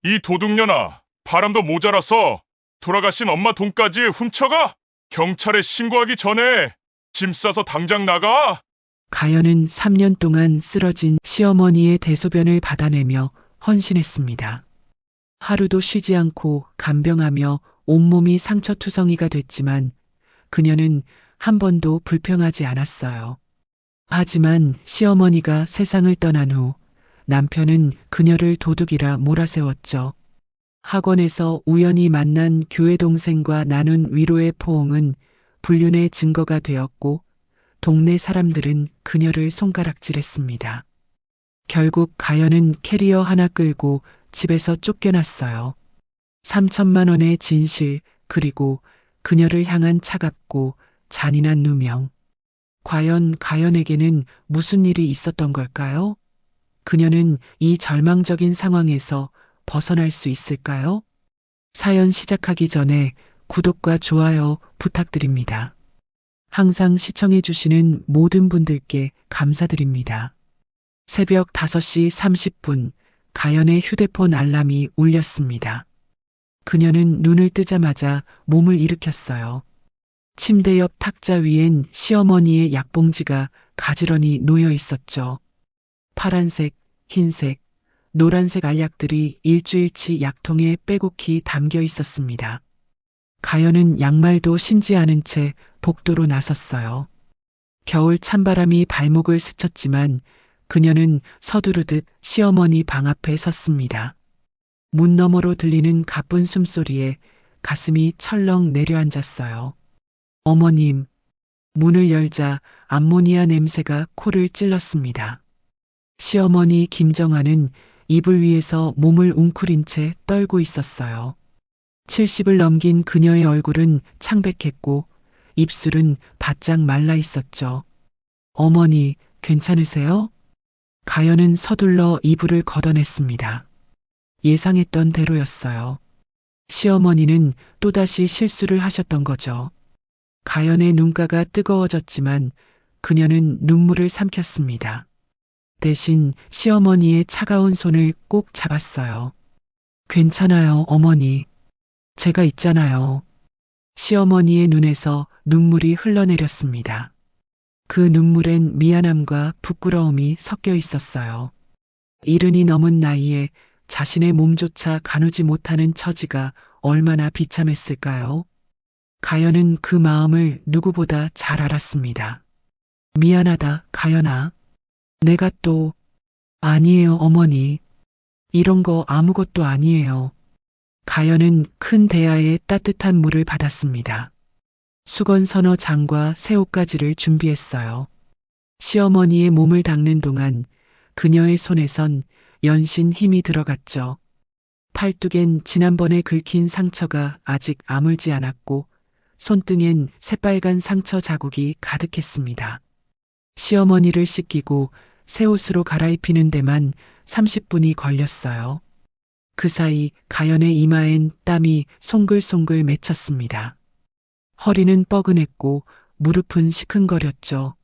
이 도둑년아, 바람도 모자라서 돌아가신 엄마 돈까지 훔쳐가? 경찰에 신고하기 전에 짐 싸서 당장 나가! 가연은 3년 동안 쓰러진 시어머니의 대소변을 받아내며 헌신했습니다. 하루도 쉬지 않고 간병하며 온몸이 상처투성이가 됐지만 그녀는 한 번도 불평하지 않았어요. 하지만 시어머니가 세상을 떠난 후 남편은 그녀를 도둑이라 몰아세웠죠. 학원에서 우연히 만난 교회 동생과 나눈 위로의 포옹은 불륜의 증거가 되었고 동네 사람들은 그녀를 손가락질했습니다. 결국 가연은 캐리어 하나 끌고 집에서 쫓겨났어요. 3천만 원의 진실 그리고 그녀를 향한 차갑고 잔인한 누명. 과연 가연에게는 무슨 일이 있었던 걸까요? 그녀는 이 절망적인 상황에서 벗어날 수 있을까요? 사연 시작하기 전에 구독과 좋아요 부탁드립니다. 항상 시청해주시는 모든 분들께 감사드립니다. 새벽 5시 30분 가연의 휴대폰 알람이 울렸습니다. 그녀는 눈을 뜨자마자 몸을 일으켰어요. 침대 옆 탁자 위엔 시어머니의 약봉지가 가지런히 놓여 있었죠. 파란색, 흰색, 노란색 알약들이 일주일치 약통에 빼곡히 담겨 있었습니다. 가연은 양말도 신지 않은 채 복도로 나섰어요. 겨울 찬바람이 발목을 스쳤지만 그녀는 서두르듯 시어머니 방 앞에 섰습니다. 문 너머로 들리는 가쁜 숨소리에 가슴이 철렁 내려앉았어요. 어머님, 문을 열자 암모니아 냄새가 코를 찔렀습니다. 시어머니 김정아는 이불 위에서 몸을 웅크린 채 떨고 있었어요. 70을 넘긴 그녀의 얼굴은 창백했고 입술은 바짝 말라 있었죠. 어머니, 괜찮으세요? 가연은 서둘러 이불을 걷어냈습니다. 예상했던 대로였어요. 시어머니는 또다시 실수를 하셨던 거죠. 가연의 눈가가 뜨거워졌지만 그녀는 눈물을 삼켰습니다. 대신 시어머니의 차가운 손을 꼭 잡았어요. 괜찮아요, 어머니. 제가 있잖아요. 시어머니의 눈에서 눈물이 흘러내렸습니다. 그 눈물엔 미안함과 부끄러움이 섞여 있었어요. 70이 넘은 나이에 자신의 몸조차 가누지 못하는 처지가 얼마나 비참했을까요? 가연은 그 마음을 누구보다 잘 알았습니다. 미안하다, 가연아. 내가 또... 아니에요, 어머니. 이런 거 아무것도 아니에요. 가연은 큰 대야에 따뜻한 물을 받았습니다. 수건 서너 장과 새 옷가지를 준비했어요. 시어머니의 몸을 닦는 동안 그녀의 손에선 연신 힘이 들어갔죠. 팔뚝엔 지난번에 긁힌 상처가 아직 아물지 않았고 손등엔 새빨간 상처 자국이 가득했습니다. 시어머니를 씻기고 새 옷으로 갈아입히는 데만 30분이 걸렸어요. 그 사이 가연의 이마엔 땀이 송글송글 맺혔습니다. 허리는 뻐근했고 무릎은 시큰거렸죠.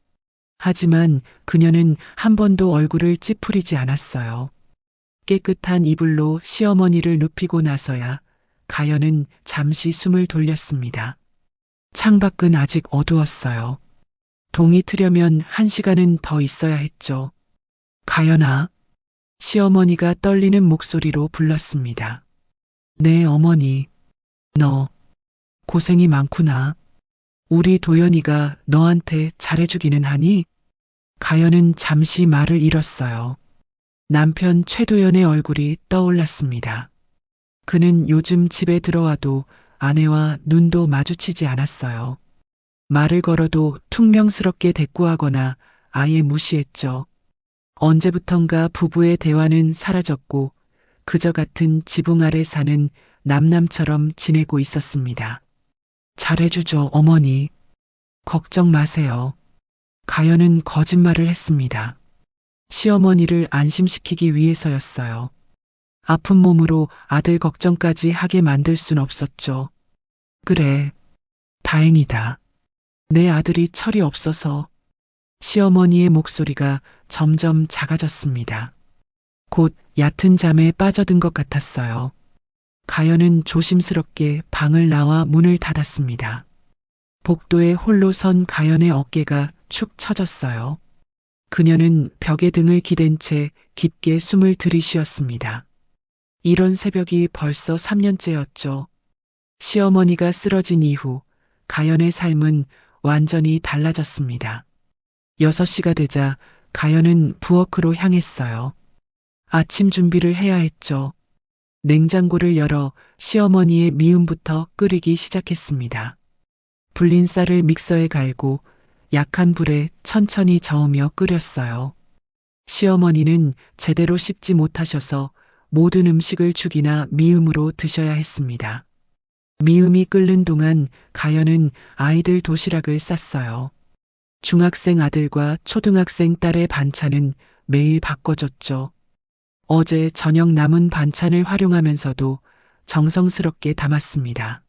하지만 그녀는 한 번도 얼굴을 찌푸리지 않았어요. 깨끗한 이불로 시어머니를 눕히고 나서야 가연은 잠시 숨을 돌렸습니다. 창밖은 아직 어두웠어요. 동이 트려면 1시간은 더 있어야 했죠. 가연아. 시어머니가 떨리는 목소리로 불렀습니다. 네, 어머니. 너 고생이 많구나. 우리 도연이가 너한테 잘해주기는 하니? 가연은 잠시 말을 잃었어요. 남편 최도연의 얼굴이 떠올랐습니다. 그는 요즘 집에 들어와도 아내와 눈도 마주치지 않았어요. 말을 걸어도 퉁명스럽게 대꾸하거나 아예 무시했죠. 언제부턴가 부부의 대화는 사라졌고 그저 같은 지붕 아래 사는 남남처럼 지내고 있었습니다. 잘해주죠, 어머니. 걱정 마세요. 가연은 거짓말을 했습니다. 시어머니를 안심시키기 위해서였어요. 아픈 몸으로 아들 걱정까지 하게 만들 순 없었죠. 그래, 다행이다. 내 아들이 철이 없어서. 시어머니의 목소리가 점점 작아졌습니다. 곧 얕은 잠에 빠져든 것 같았어요. 가연은 조심스럽게 방을 나와 문을 닫았습니다. 복도에 홀로 선 가연의 어깨가 축 처졌어요. 그녀는 벽에 등을 기댄 채 깊게 숨을 들이쉬었습니다. 이런 새벽이 벌써 3년째였죠. 시어머니가 쓰러진 이후 가연의 삶은 완전히 달라졌습니다. 6시가 되자 가연은 부엌으로 향했어요. 아침 준비를 해야 했죠. 냉장고를 열어 시어머니의 미음부터 끓이기 시작했습니다. 불린 쌀을 믹서에 갈고 약한 불에 천천히 저으며 끓였어요. 시어머니는 제대로 씹지 못하셔서 모든 음식을 죽이나 미음으로 드셔야 했습니다. 미음이 끓는 동안 가연은 아이들 도시락을 쌌어요. 중학생 아들과 초등학생 딸의 반찬은 매일 바꿔줬죠. 어제 저녁 남은 반찬을 활용하면서도 정성스럽게 담았습니다.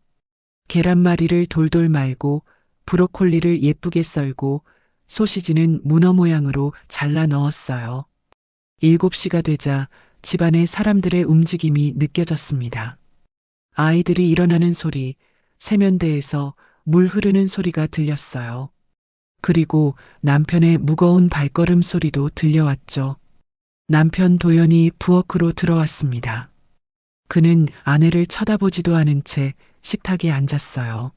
계란말이를 돌돌 말고 브로콜리를 예쁘게 썰고 소시지는 문어 모양으로 잘라 넣었어요. 7시가 되자 집안의 사람들의 움직임이 느껴졌습니다. 아이들이 일어나는 소리, 세면대에서 물 흐르는 소리가 들렸어요. 그리고 남편의 무거운 발걸음 소리도 들려왔죠. 남편 도연이 부엌으로 들어왔습니다. 그는 아내를 쳐다보지도 않은 채 식탁에 앉았어요.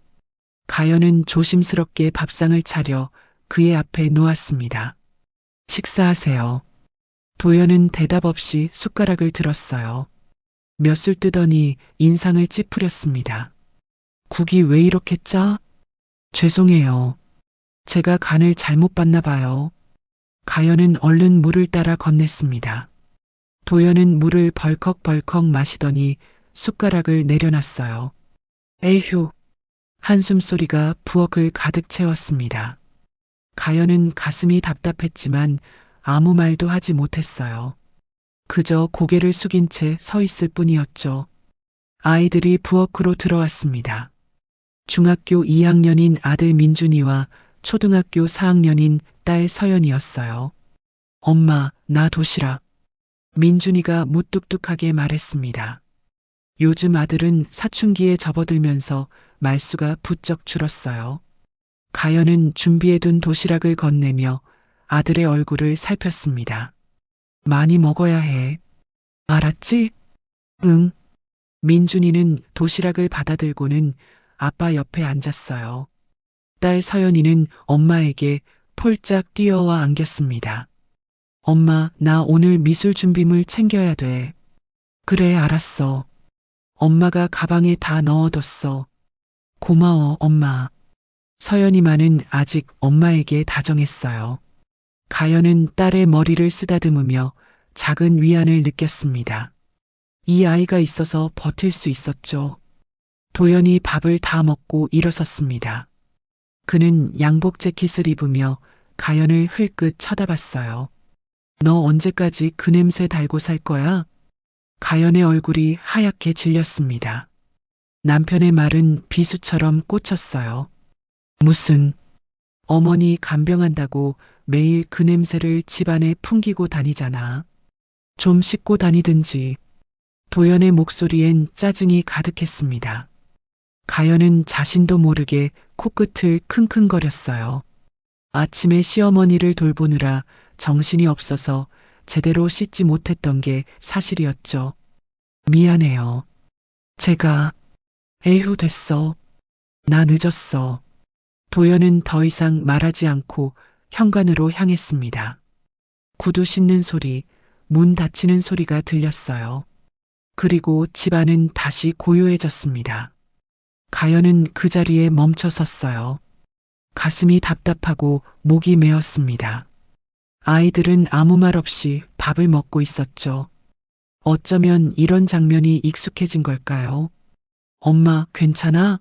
가연은 조심스럽게 밥상을 차려 그의 앞에 놓았습니다. 식사하세요. 도연은 대답 없이 숟가락을 들었어요. 몇 술 뜨더니 인상을 찌푸렸습니다. 국이 왜 이렇게 짜? 죄송해요. 제가 간을 잘못 봤나 봐요. 가연은 얼른 물을 따라 건넸습니다. 도연은 물을 벌컥벌컥 마시더니 숟가락을 내려놨어요. 에휴. 한숨 소리가 부엌을 가득 채웠습니다. 가연은 가슴이 답답했지만 아무 말도 하지 못했어요. 그저 고개를 숙인 채 서 있을 뿐이었죠. 아이들이 부엌으로 들어왔습니다. 중학교 2학년인 아들 민준이와 초등학교 4학년인 딸 서연이었어요. 엄마, 나 도시락. 민준이가 무뚝뚝하게 말했습니다. 요즘 아들은 사춘기에 접어들면서 말수가 부쩍 줄었어요. 가연은 준비해둔 도시락을 건네며 아들의 얼굴을 살폈습니다. 많이 먹어야 해. 알았지? 응. 민준이는 도시락을 받아들고는 아빠 옆에 앉았어요. 딸 서연이는 엄마에게 폴짝 뛰어와 안겼습니다. 엄마, 나 오늘 미술 준비물 챙겨야 돼. 그래, 알았어. 엄마가 가방에 다 넣어뒀어. 고마워, 엄마. 서연이만은 아직 엄마에게 다정했어요. 가연은 딸의 머리를 쓰다듬으며 작은 위안을 느꼈습니다. 이 아이가 있어서 버틸 수 있었죠. 도연이 밥을 다 먹고 일어섰습니다. 그는 양복 재킷을 입으며 가연을 흘끗 쳐다봤어요. 너 언제까지 그 냄새 달고 살 거야? 가연의 얼굴이 하얗게 질렸습니다. 남편의 말은 비수처럼 꽂혔어요. 무슨, 어머니 간병한다고 매일 그 냄새를 집안에 풍기고 다니잖아. 좀 씻고 다니든지. 도연의 목소리엔 짜증이 가득했습니다. 가연은 자신도 모르게 코끝을 킁킁거렸어요. 아침에 시어머니를 돌보느라 정신이 없어서 제대로 씻지 못했던 게 사실이었죠. 미안해요. 제가, 에휴 됐어. 나 늦었어. 도연은 더 이상 말하지 않고 현관으로 향했습니다. 구두 신는 소리, 문 닫히는 소리가 들렸어요. 그리고 집안은 다시 고요해졌습니다. 가연은 그 자리에 멈춰 섰어요. 가슴이 답답하고 목이 메었습니다. 아이들은 아무 말 없이 밥을 먹고 있었죠. 어쩌면 이런 장면이 익숙해진 걸까요? 엄마, 괜찮아?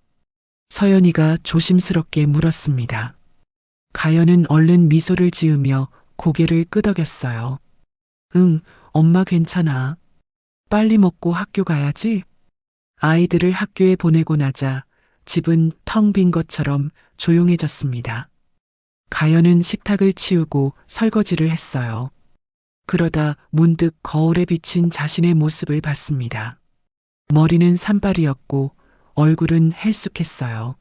서연이가 조심스럽게 물었습니다. 가연은 얼른 미소를 지으며 고개를 끄덕였어요. 응, 엄마 괜찮아. 빨리 먹고 학교 가야지. 아이들을 학교에 보내고 나자 집은 텅 빈 것처럼 조용해졌습니다. 가연은 식탁을 치우고 설거지를 했어요. 그러다 문득 거울에 비친 자신의 모습을 봤습니다. 머리는 산발이었고 얼굴은 헬쑥했어요.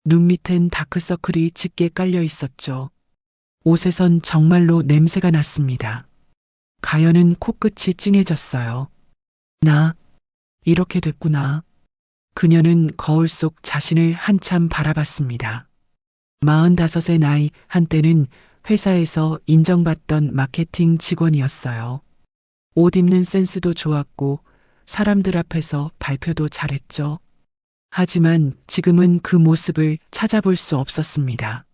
눈 밑엔 다크서클이 짙게 깔려 있었죠. 옷에선 정말로 냄새가 났습니다. 가연은 코끝이 찡해졌어요. 나 이렇게 됐구나. 그녀는 거울 속 자신을 한참 바라봤습니다. 45의 나이, 한때는 회사에서 인정받던 마케팅 직원이었어요. 옷 입는 센스도 좋았고 사람들 앞에서 발표도 잘했죠. 하지만 지금은 그 모습을 찾아볼 수 없었습니다.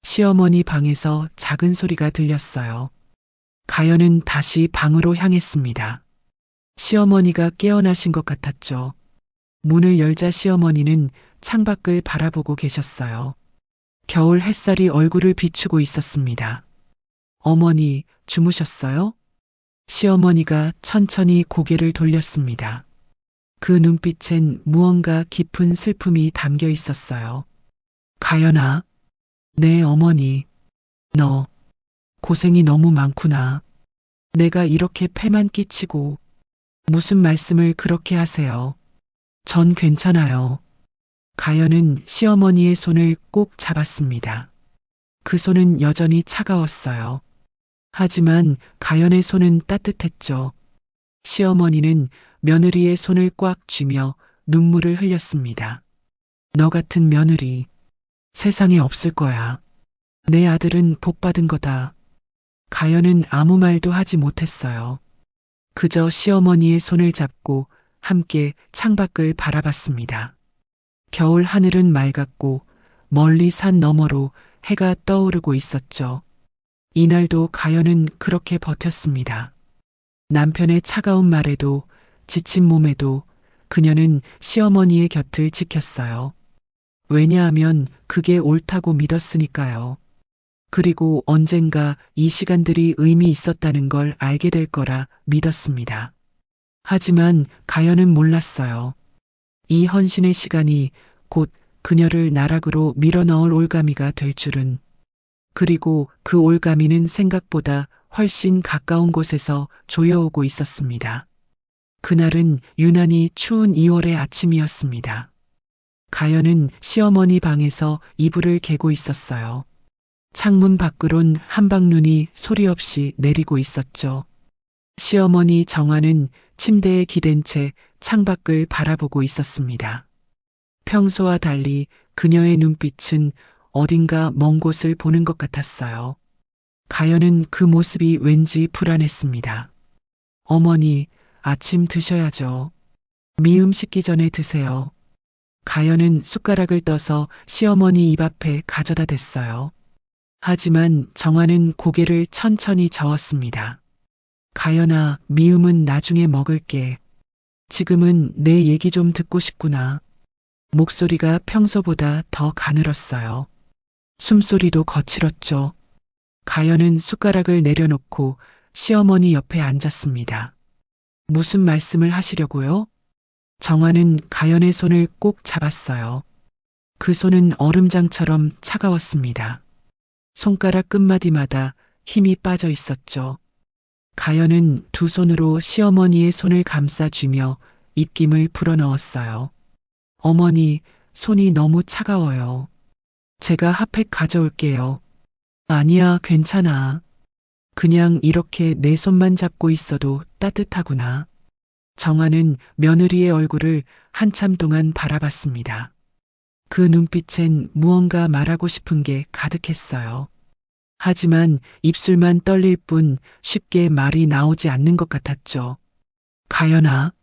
시어머니 방에서 작은 소리가 들렸어요. 가연은 다시 방으로 향했습니다. 시어머니가 깨어나신 것 같았죠. 문을 열자 시어머니는 창밖을 바라보고 계셨어요. 겨울 햇살이 얼굴을 비추고 있었습니다. 어머니, 주무셨어요? 시어머니가 천천히 고개를 돌렸습니다. 그 눈빛엔 무언가 깊은 슬픔이 담겨 있었어요. 가연아, 네 어머니, 너 고생이 너무 많구나. 내가 이렇게 패만 끼치고 무슨 말씀을 그렇게 하세요. 전 괜찮아요. 가연은 시어머니의 손을 꼭 잡았습니다. 그 손은 여전히 차가웠어요. 하지만 가연의 손은 따뜻했죠. 시어머니는 며느리의 손을 꽉 쥐며 눈물을 흘렸습니다. 너 같은 며느리 세상에 없을 거야. 내 아들은 복 받은 거다. 가연은 아무 말도 하지 못했어요. 그저 시어머니의 손을 잡고 함께 창밖을 바라봤습니다. 겨울 하늘은 맑았고 멀리 산 너머로 해가 떠오르고 있었죠. 이날도 가연은 그렇게 버텼습니다. 남편의 차가운 말에도 지친 몸에도 그녀는 시어머니의 곁을 지켰어요. 왜냐하면 그게 옳다고 믿었으니까요. 그리고 언젠가 이 시간들이 의미 있었다는 걸 알게 될 거라 믿었습니다. 하지만 가연은 몰랐어요. 이 헌신의 시간이 곧 그녀를 나락으로 밀어넣을 올가미가 될 줄은. 그리고 그 올가미는 생각보다 훨씬 가까운 곳에서 조여오고 있었습니다. 그날은 유난히 추운 2월의 아침이었습니다. 가연은 시어머니 방에서 이불을 개고 있었어요. 창문 밖으론 한방눈이 소리 없이 내리고 있었죠. 시어머니 정화는 침대에 기댄 채 창밖을 바라보고 있었습니다. 평소와 달리 그녀의 눈빛은 어딘가 먼 곳을 보는 것 같았어요. 가연은 그 모습이 왠지 불안했습니다. 어머니, 아침 드셔야죠. 미음 식기 전에 드세요. 가연은 숟가락을 떠서 시어머니 입 앞에 가져다 댔어요. 하지만 정화는 고개를 천천히 저었습니다. 가연아, 미음은 나중에 먹을게. 지금은 내 얘기 좀 듣고 싶구나. 목소리가 평소보다 더 가늘었어요. 숨소리도 거칠었죠. 가연은 숟가락을 내려놓고 시어머니 옆에 앉았습니다. 무슨 말씀을 하시려고요? 정화는 가연의 손을 꼭 잡았어요. 그 손은 얼음장처럼 차가웠습니다. 손가락 끝마디마다 힘이 빠져 있었죠. 가연은 두 손으로 시어머니의 손을 감싸쥐며 입김을 불어넣었어요. 어머니, 손이 너무 차가워요. 제가 핫팩 가져올게요. 아니야, 괜찮아. 그냥 이렇게 내 손만 잡고 있어도 따뜻하구나. 정화는 며느리의 얼굴을 한참 동안 바라봤습니다. 그 눈빛엔 무언가 말하고 싶은 게 가득했어요. 하지만 입술만 떨릴 뿐 쉽게 말이 나오지 않는 것 같았죠. 가연아,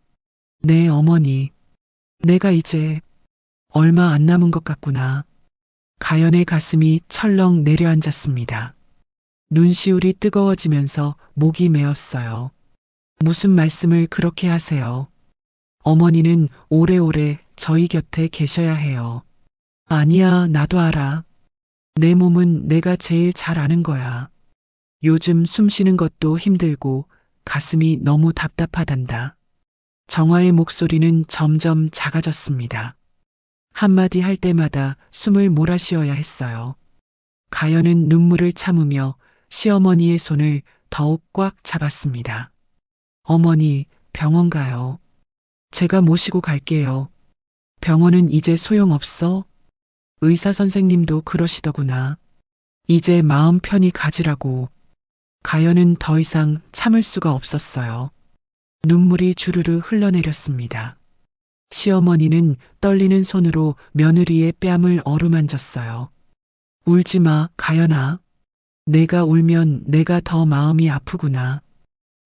네 어머니, 내가 이제 얼마 안 남은 것 같구나. 가연의 가슴이 철렁 내려앉았습니다. 눈시울이 뜨거워지면서 목이 메었어요. 무슨 말씀을 그렇게 하세요? 어머니는 오래오래 저희 곁에 계셔야 해요. 아니야, 나도 알아. 내 몸은 내가 제일 잘 아는 거야. 요즘 숨 쉬는 것도 힘들고 가슴이 너무 답답하단다. 정화의 목소리는 점점 작아졌습니다. 한마디 할 때마다 숨을 몰아쉬어야 했어요. 가연은 눈물을 참으며 시어머니의 손을 더욱 꽉 잡았습니다. 어머니, 병원 가요. 제가 모시고 갈게요. 병원은 이제 소용없어? 의사 선생님도 그러시더구나. 이제 마음 편히 가지라고. 가연은 더 이상 참을 수가 없었어요. 눈물이 주르르 흘러내렸습니다. 시어머니는 떨리는 손으로 며느리의 뺨을 어루만졌어요. 울지 마, 가연아. 내가 울면 내가 더 마음이 아프구나.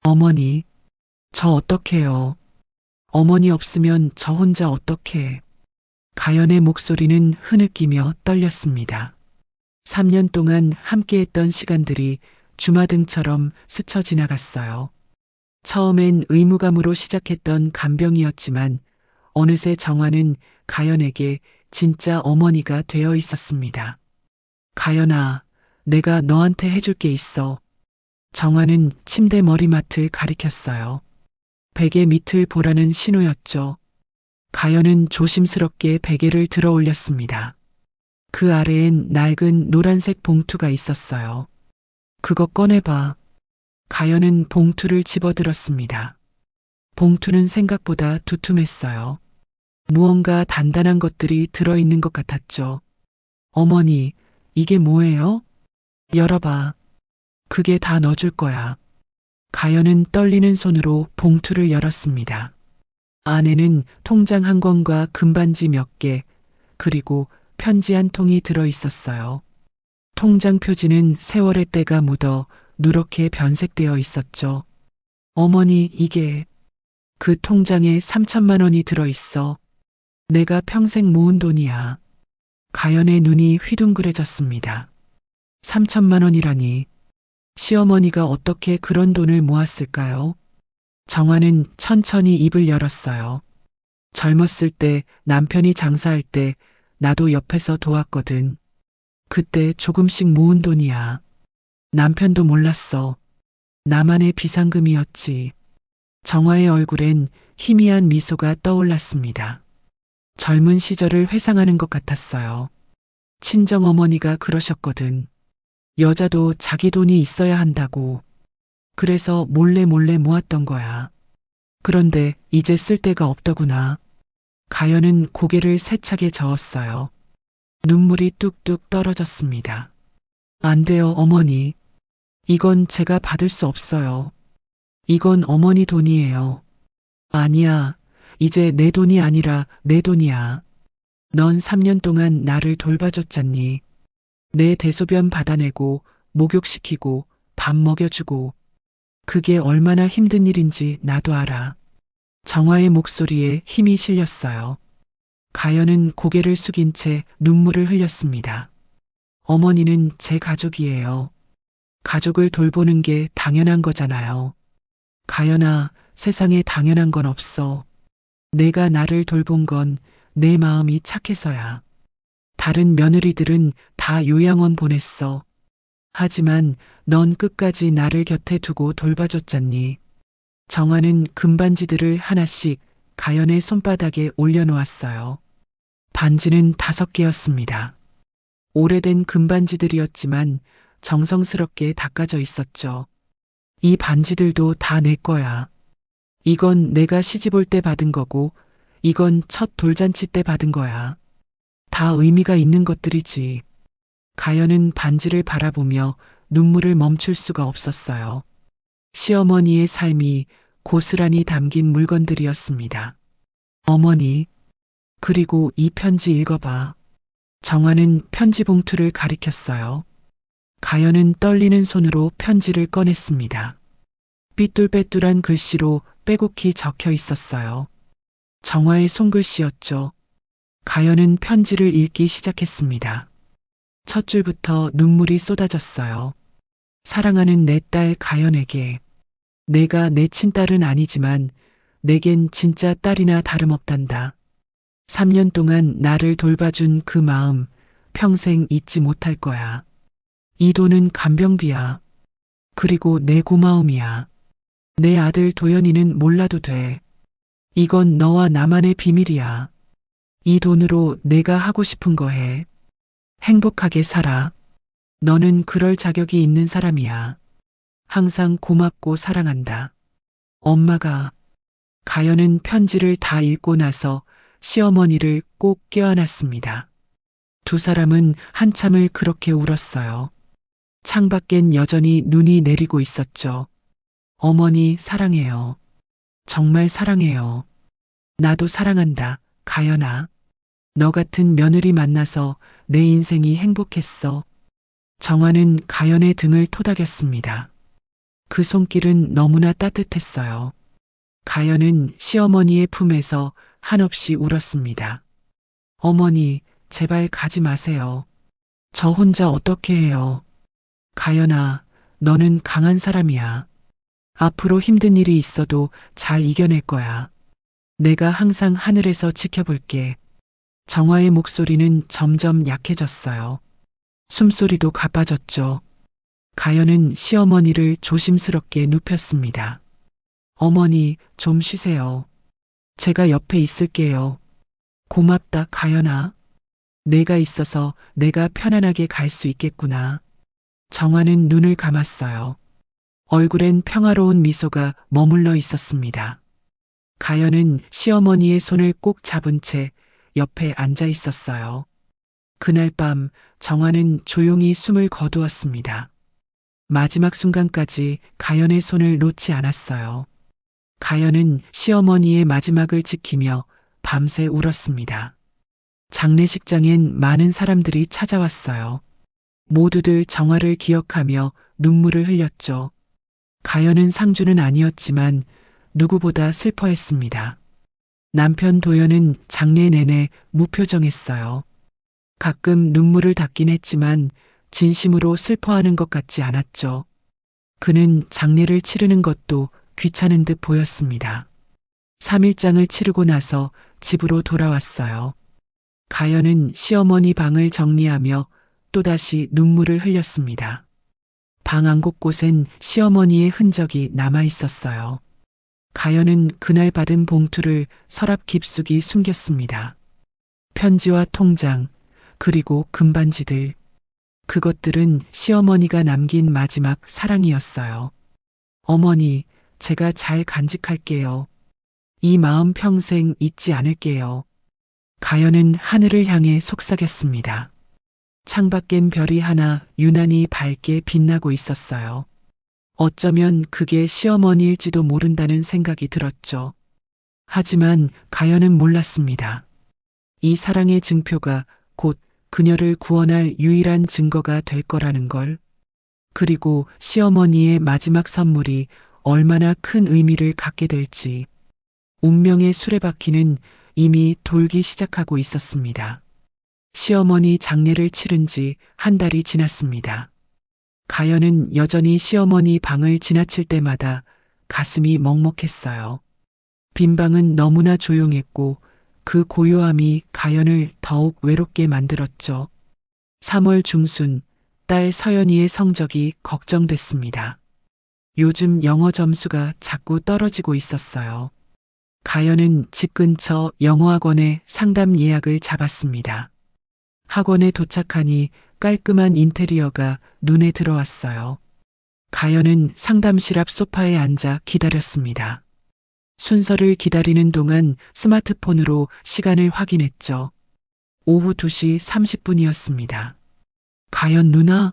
어머니, 저 어떡해요. 어머니 없으면 저 혼자 어떡해. 가연의 목소리는 흐느끼며 떨렸습니다. 3년 동안 함께했던 시간들이 주마등처럼 스쳐 지나갔어요. 처음엔 의무감으로 시작했던 간병이었지만 어느새 정화는 가연에게 진짜 어머니가 되어 있었습니다. 가연아, 내가 너한테 해줄 게 있어. 정화는 침대 머리맡을 가리켰어요. 베개 밑을 보라는 신호였죠. 가연은 조심스럽게 베개를 들어 올렸습니다. 그 아래엔 낡은 노란색 봉투가 있었어요. 그거 꺼내봐. 가연은 봉투를 집어들었습니다. 봉투는 생각보다 두툼했어요. 무언가 단단한 것들이 들어있는 것 같았죠. 어머니, 이게 뭐예요? 열어봐. 그게 다 넣어줄 거야. 가연은 떨리는 손으로 봉투를 열었습니다. 안에는 통장 한 권과 금반지 몇 개, 그리고 편지 한 통이 들어 있었어요. 통장 표지는 세월의 때가 묻어 누렇게 변색되어 있었죠. 어머니, 이게 그 통장에 3천만 원이 들어 있어. 내가 평생 모은 돈이야. 가연의 눈이 휘둥그레졌습니다. 3천만 원이라니. 시어머니가 어떻게 그런 돈을 모았을까요? 정화는 천천히 입을 열었어요. 젊었을 때 남편이 장사할 때 나도 옆에서 도왔거든. 그때 조금씩 모은 돈이야. 남편도 몰랐어. 나만의 비상금이었지. 정화의 얼굴엔 희미한 미소가 떠올랐습니다. 젊은 시절을 회상하는 것 같았어요. 친정어머니가 그러셨거든. 여자도 자기 돈이 있어야 한다고. 그래서 몰래 모았던 거야. 그런데 이제 쓸 데가 없더구나. 가연은 고개를 세차게 저었어요. 눈물이 뚝뚝 떨어졌습니다. 안 돼요, 어머니. 이건 제가 받을 수 없어요. 이건 어머니 돈이에요. 아니야. 이제 내 돈이 아니라 내 돈이야. 넌 3년 동안 나를 돌봐줬잖니. 내 대소변 받아내고, 목욕시키고, 밥 먹여주고. 그게 얼마나 힘든 일인지 나도 알아. 정화의 목소리에 힘이 실렸어요. 가연은 고개를 숙인 채 눈물을 흘렸습니다. 어머니는 제 가족이에요. 가족을 돌보는 게 당연한 거잖아요. 가연아, 세상에 당연한 건 없어. 내가 나를 돌본 건 내 마음이 착해서야. 다른 며느리들은 다 요양원 보냈어. 하지만 넌 끝까지 나를 곁에 두고 돌봐줬잖니. 정화는 금반지들을 하나씩 가연의 손바닥에 올려놓았어요. 반지는 5개였습니다. 오래된 금반지들이었지만 정성스럽게 닦아져 있었죠. 이 반지들도 다 내 거야. 이건 내가 시집 올 때 받은 거고, 이건 첫 돌잔치 때 받은 거야. 다 의미가 있는 것들이지. 가연은 반지를 바라보며 눈물을 멈출 수가 없었어요. 시어머니의 삶이 고스란히 담긴 물건들이었습니다. 어머니, 그리고 이 편지 읽어봐. 정화는 편지 봉투를 가리켰어요. 가연은 떨리는 손으로 편지를 꺼냈습니다. 삐뚤빼뚤한 글씨로 빼곡히 적혀 있었어요. 정화의 손글씨였죠. 가연은 편지를 읽기 시작했습니다. 첫 줄부터 눈물이 쏟아졌어요. 사랑하는 내 딸 가연에게. 내가 내 친딸은 아니지만 내겐 진짜 딸이나 다름없단다. 3년 동안 나를 돌봐준 그 마음 평생 잊지 못할 거야. 이 돈은 간병비야. 그리고 내 고마움이야. 내 아들 도연이는 몰라도 돼. 이건 너와 나만의 비밀이야. 이 돈으로 내가 하고 싶은 거 해. 행복하게 살아. 너는 그럴 자격이 있는 사람이야. 항상 고맙고 사랑한다. 엄마가. 가연은 편지를 다 읽고 나서 시어머니를 꼭 껴안았습니다. 두 사람은 한참을 그렇게 울었어요. 창밖엔 여전히 눈이 내리고 있었죠. 어머니 사랑해요. 정말 사랑해요. 나도 사랑한다, 가연아. 너 같은 며느리 만나서 내 인생이 행복했어. 정화는 가연의 등을 토닥였습니다. 그 손길은 너무나 따뜻했어요. 가연은 시어머니의 품에서 한없이 울었습니다. 어머니, 제발 가지 마세요. 저 혼자 어떻게 해요? 가연아, 너는 강한 사람이야. 앞으로 힘든 일이 있어도 잘 이겨낼 거야. 내가 항상 하늘에서 지켜볼게. 정화의 목소리는 점점 약해졌어요. 숨소리도 가빠졌죠. 가연은 시어머니를 조심스럽게 눕혔습니다. 어머니, 좀 쉬세요. 제가 옆에 있을게요. 고맙다, 가연아. 내가 있어서 내가 편안하게 갈 수 있겠구나. 정화는 눈을 감았어요. 얼굴엔 평화로운 미소가 머물러 있었습니다. 가연은 시어머니의 손을 꼭 잡은 채 옆에 앉아 있었어요. 그날 밤 정화는 조용히 숨을 거두었습니다. 마지막 순간까지 가연의 손을 놓지 않았어요. 가연은 시어머니의 마지막을 지키며 밤새 울었습니다. 장례식장엔 많은 사람들이 찾아왔어요. 모두들 정화를 기억하며 눈물을 흘렸죠. 가연은 상주는 아니었지만 누구보다 슬퍼했습니다. 남편 도연은 장례 내내 무표정했어요. 가끔 눈물을 닦긴 했지만 진심으로 슬퍼하는 것 같지 않았죠. 그는 장례를 치르는 것도 귀찮은 듯 보였습니다. 3일장을 치르고 나서 집으로 돌아왔어요. 가연은 시어머니 방을 정리하며 또다시 눈물을 흘렸습니다. 방 안 곳곳엔 시어머니의 흔적이 남아 있었어요. 가연은 그날 받은 봉투를 서랍 깊숙이 숨겼습니다. 편지와 통장, 그리고 금반지들. 그것들은 시어머니가 남긴 마지막 사랑이었어요. 어머니, 제가 잘 간직할게요. 이 마음 평생 잊지 않을게요. 가연은 하늘을 향해 속삭였습니다. 창밖엔 별이 하나 유난히 밝게 빛나고 있었어요. 어쩌면 그게 시어머니일지도 모른다는 생각이 들었죠. 하지만 가연은 몰랐습니다. 이 사랑의 증표가 곧 그녀를 구원할 유일한 증거가 될 거라는 걸. 그리고 시어머니의 마지막 선물이 얼마나 큰 의미를 갖게 될지. 운명의 수레바퀴는 이미 돌기 시작하고 있었습니다. 시어머니 장례를 치른 지 한 달이 지났습니다. 가연은 여전히 시어머니 방을 지나칠 때마다 가슴이 먹먹했어요. 빈 방은 너무나 조용했고 그 고요함이 가연을 더욱 외롭게 만들었죠. 3월 중순, 딸 서연이의 성적이 걱정됐습니다. 요즘 영어 점수가 자꾸 떨어지고 있었어요. 가연은 집 근처 영어학원에 상담 예약을 잡았습니다. 학원에 도착하니 깔끔한 인테리어가 눈에 들어왔어요. 가연은 상담실 앞 소파에 앉아 기다렸습니다. 순서를 기다리는 동안 스마트폰으로 시간을 확인했죠. 오후 2시 30분이었습니다. 가연 누나?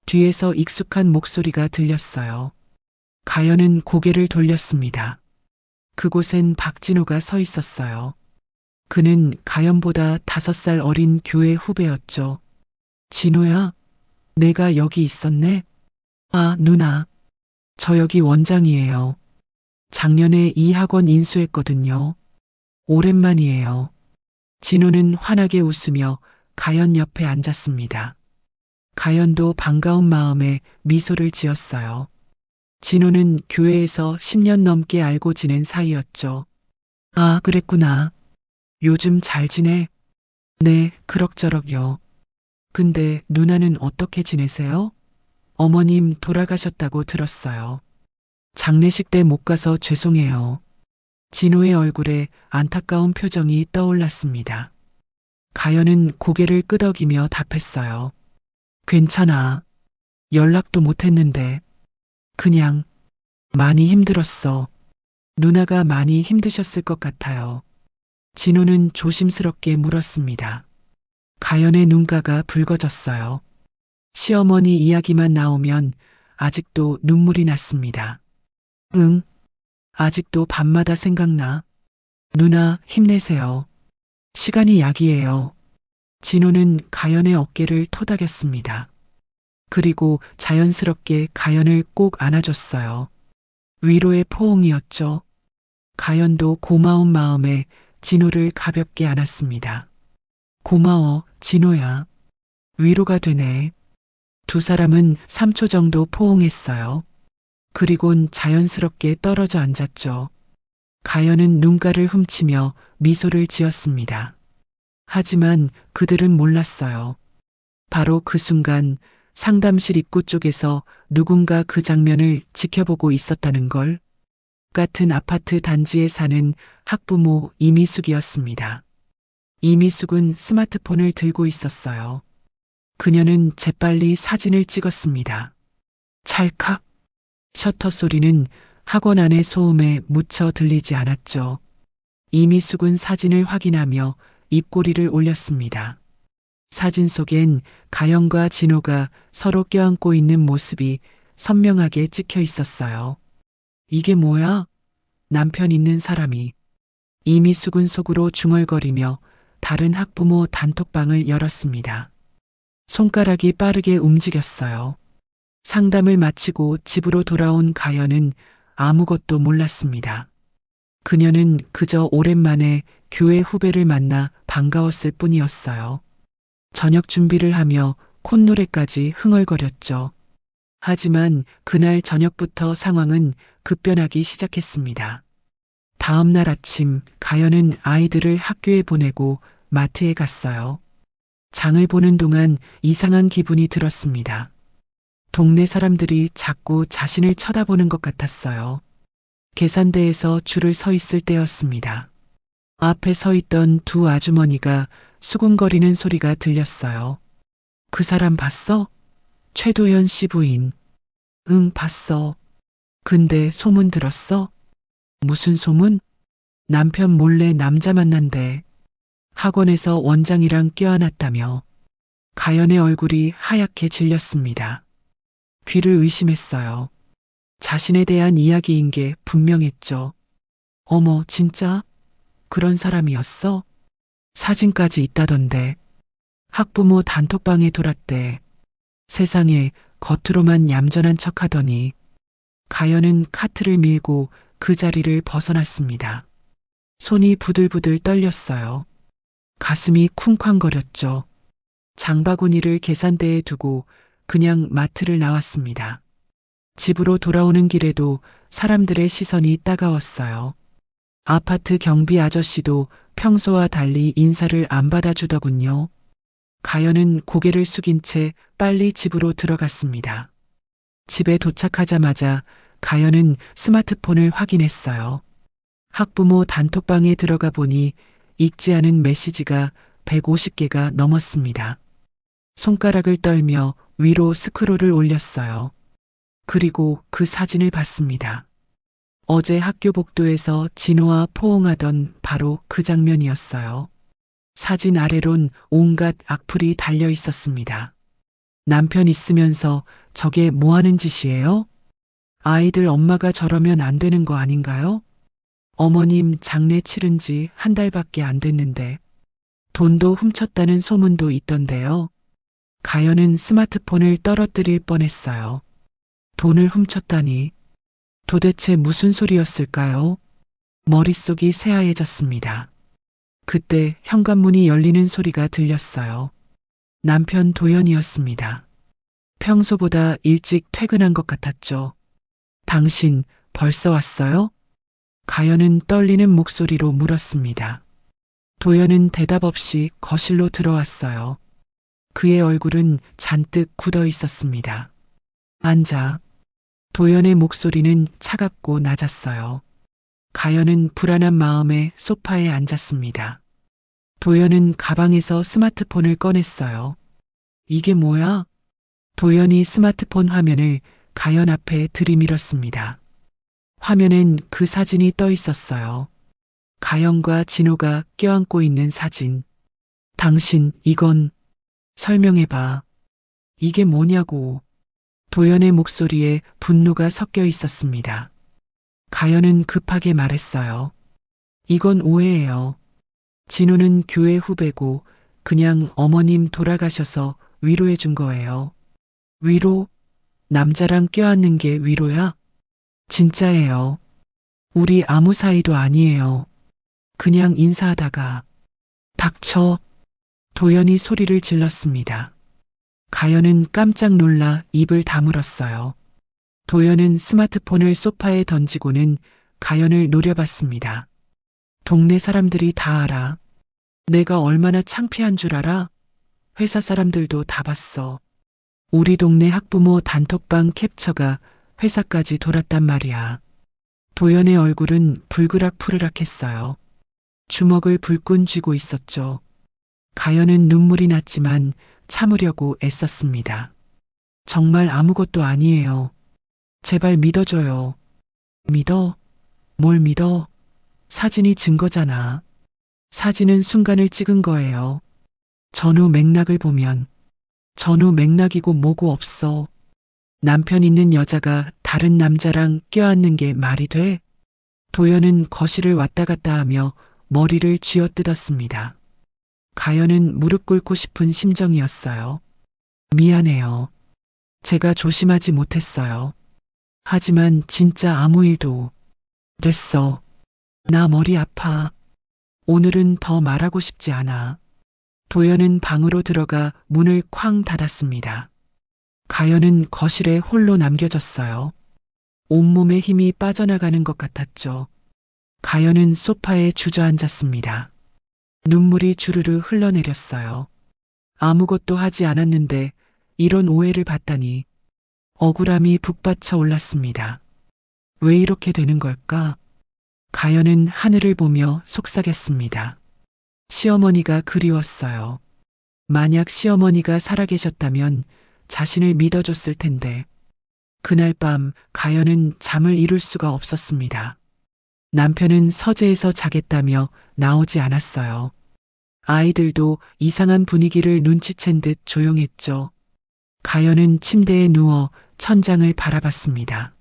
뒤에서 익숙한 목소리가 들렸어요. 가연은 고개를 돌렸습니다. 그곳엔 박진호가 서 있었어요. 그는 가연보다 5살 어린 교회 후배였죠. 진호야, 내가 여기 있었네? 아, 누나. 저 여기 원장이에요. 작년에 이 학원 인수했거든요. 오랜만이에요. 진호는 환하게 웃으며 가연 옆에 앉았습니다. 가연도 반가운 마음에 미소를 지었어요. 진호는 교회에서 10년 넘게 알고 지낸 사이였죠. 아, 그랬구나. 요즘 잘 지내? 네, 그럭저럭요. 근데 누나는 어떻게 지내세요? 어머님 돌아가셨다고 들었어요. 장례식 때 못 가서 죄송해요. 진호의 얼굴에 안타까운 표정이 떠올랐습니다. 가연은 고개를 끄덕이며 답했어요. 괜찮아. 연락도 못 했는데. 그냥 많이 힘들었어. 누나가 많이 힘드셨을 것 같아요. 진호는 조심스럽게 물었습니다. 가연의 눈가가 붉어졌어요. 시어머니 이야기만 나오면 아직도 눈물이 났습니다. 응, 아직도 밤마다 생각나. 누나 힘내세요. 시간이 약이에요. 진호는 가연의 어깨를 토닥였습니다. 그리고 자연스럽게 가연을 꼭 안아줬어요. 위로의 포옹이었죠. 가연도 고마운 마음에 진호를 가볍게 안았습니다. 고마워, 진호야. 위로가 되네. 두 사람은 3초 정도 포옹했어요. 그리곤 자연스럽게 떨어져 앉았죠. 가연은 눈가를 훔치며 미소를 지었습니다. 하지만 그들은 몰랐어요. 바로 그 순간 상담실 입구 쪽에서 누군가 그 장면을 지켜보고 있었다는 걸. 같은 아파트 단지에 사는 학부모 이미숙이었습니다. 이미숙은 스마트폰을 들고 있었어요. 그녀는 재빨리 사진을 찍었습니다. 찰칵. 셔터 소리는 학원 안의 소음에 묻혀 들리지 않았죠. 이미숙은 사진을 확인하며 입꼬리를 올렸습니다. 사진 속엔 가영과 진호가 서로 껴안고 있는 모습이 선명하게 찍혀 있었어요. 이게 뭐야? 남편 있는 사람이. 이미숙은 속으로 중얼거리며 다른 학부모 단톡방을 열었습니다. 손가락이 빠르게 움직였어요. 상담을 마치고 집으로 돌아온 가연은 아무것도 몰랐습니다. 그녀는 그저 오랜만에 교회 후배를 만나 반가웠을 뿐이었어요. 저녁 준비를 하며 콧노래까지 흥얼거렸죠. 하지만 그날 저녁부터 상황은 급변하기 시작했습니다. 다음 날 아침 가연은 아이들을 학교에 보내고 마트에 갔어요. 장을 보는 동안 이상한 기분이 들었습니다. 동네 사람들이 자꾸 자신을 쳐다보는 것 같았어요. 계산대에서 줄을 서 있을 때였습니다. 앞에 서 있던 두 아주머니가 수군거리는 소리가 들렸어요. 그 사람 봤어? 최도연 씨 부인. 응, 봤어. 근데 소문 들었어? 무슨 소문? 남편 몰래 남자 만난대. 학원에서 원장이랑 껴안았다며. 가연의 얼굴이 하얗게 질렸습니다. 귀를 의심했어요. 자신에 대한 이야기인 게 분명했죠. 어머, 진짜? 그런 사람이었어? 사진까지 있다던데. 학부모 단톡방에 돌았대. 세상에 겉으로만 얌전한 척 하더니. 가연은 카트를 밀고 그 자리를 벗어났습니다. 손이 부들부들 떨렸어요. 가슴이 쿵쾅거렸죠. 장바구니를 계산대에 두고 그냥 마트를 나왔습니다. 집으로 돌아오는 길에도 사람들의 시선이 따가웠어요. 아파트 경비 아저씨도 평소와 달리 인사를 안 받아주더군요. 가연은 고개를 숙인 채 빨리 집으로 들어갔습니다. 집에 도착하자마자 가연은 스마트폰을 확인했어요. 학부모 단톡방에 들어가 보니 읽지 않은 메시지가 150개가 넘었습니다. 손가락을 떨며 위로 스크롤을 올렸어요. 그리고 그 사진을 봤습니다. 어제 학교 복도에서 진호와 포옹하던 바로 그 장면이었어요. 사진 아래론 온갖 악플이 달려 있었습니다. 남편 있으면서 저게 뭐 하는 짓이에요? 아이들 엄마가 저러면 안 되는 거 아닌가요? 어머님 장례 치른 지 한 달밖에 안 됐는데 돈도 훔쳤다는 소문도 있던데요. 가연은 스마트폰을 떨어뜨릴 뻔했어요. 돈을 훔쳤다니 도대체 무슨 소리였을까요? 머릿속이 새하얘졌습니다. 그때 현관문이 열리는 소리가 들렸어요. 남편 도연이었습니다. 평소보다 일찍 퇴근한 것 같았죠. 당신 벌써 왔어요? 가연은 떨리는 목소리로 물었습니다. 도연은 대답 없이 거실로 들어왔어요. 그의 얼굴은 잔뜩 굳어 있었습니다. 앉아. 도연의 목소리는 차갑고 낮았어요. 가연은 불안한 마음에 소파에 앉았습니다. 도연은 가방에서 스마트폰을 꺼냈어요. 이게 뭐야? 도연이 스마트폰 화면을 가연 앞에 들이밀었습니다. 화면엔 그 사진이 떠 있었어요. 가연과 진호가 껴안고 있는 사진. 당신, 이건, 설명해봐. 이게 뭐냐고. 도연의 목소리에 분노가 섞여 있었습니다. 가연은 급하게 말했어요. 이건 오해예요. 진호는 교회 후배고 그냥 어머님 돌아가셔서 위로해 준 거예요. 위로? 남자랑 껴안는 게 위로야? 진짜예요. 우리 아무 사이도 아니에요. 그냥 인사하다가. 닥쳐. 도연이 소리를 질렀습니다. 가연은 깜짝 놀라 입을 다물었어요. 도연은 스마트폰을 소파에 던지고는 가연을 노려봤습니다. 동네 사람들이 다 알아. 내가 얼마나 창피한 줄 알아? 회사 사람들도 다 봤어. 우리 동네 학부모 단톡방 캡처가 회사까지 돌았단 말이야. 도연의 얼굴은 불그락푸르락했어요. 주먹을 불끈 쥐고 있었죠. 가연은 눈물이 났지만 참으려고 애썼습니다. 정말 아무것도 아니에요. 제발 믿어줘요. 믿어? 뭘 믿어? 사진이 증거잖아. 사진은 순간을 찍은 거예요. 전후 맥락을 보면 전후 맥락이고 뭐고 없어. 남편 있는 여자가 다른 남자랑 껴안는 게 말이 돼? 도연은 거실을 왔다 갔다 하며 머리를 쥐어뜯었습니다. 가연은 무릎 꿇고 싶은 심정이었어요. 미안해요. 제가 조심하지 못했어요. 하지만 진짜 아무 일도. 됐어. 나 머리 아파. 오늘은 더 말하고 싶지 않아. 도연은 방으로 들어가 문을 쾅 닫았습니다. 가연은 거실에 홀로 남겨졌어요. 온몸에 힘이 빠져나가는 것 같았죠. 가연은 소파에 주저앉았습니다. 눈물이 주르르 흘러내렸어요. 아무것도 하지 않았는데 이런 오해를 받다니. 억울함이 북받쳐 올랐습니다. 왜 이렇게 되는 걸까? 가연은 하늘을 보며 속삭였습니다. 시어머니가 그리웠어요. 만약 시어머니가 살아계셨다면 자신을 믿어줬을 텐데. 그날 밤 가연은 잠을 이룰 수가 없었습니다. 남편은 서재에서 자겠다며 나오지 않았어요. 아이들도 이상한 분위기를 눈치챈 듯 조용했죠. 가연은 침대에 누워 천장을 바라봤습니다.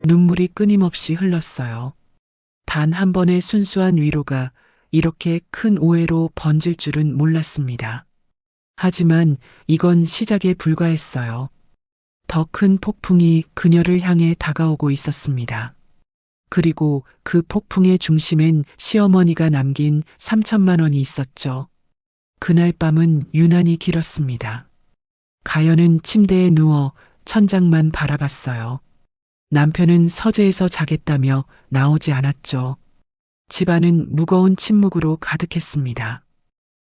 눈물이 끊임없이 흘렀어요. 단 한 번의 순수한 위로가 이렇게 큰 오해로 번질 줄은 몰랐습니다. 하지만 이건 시작에 불과했어요. 더 큰 폭풍이 그녀를 향해 다가오고 있었습니다. 그리고 그 폭풍의 중심엔 시어머니가 남긴 3천만 원이 있었죠. 그날 밤은 유난히 길었습니다. 가연은 침대에 누워 천장만 바라봤어요. 남편은 서재에서 자겠다며 나오지 않았죠. 집안은 무거운 침묵으로 가득했습니다.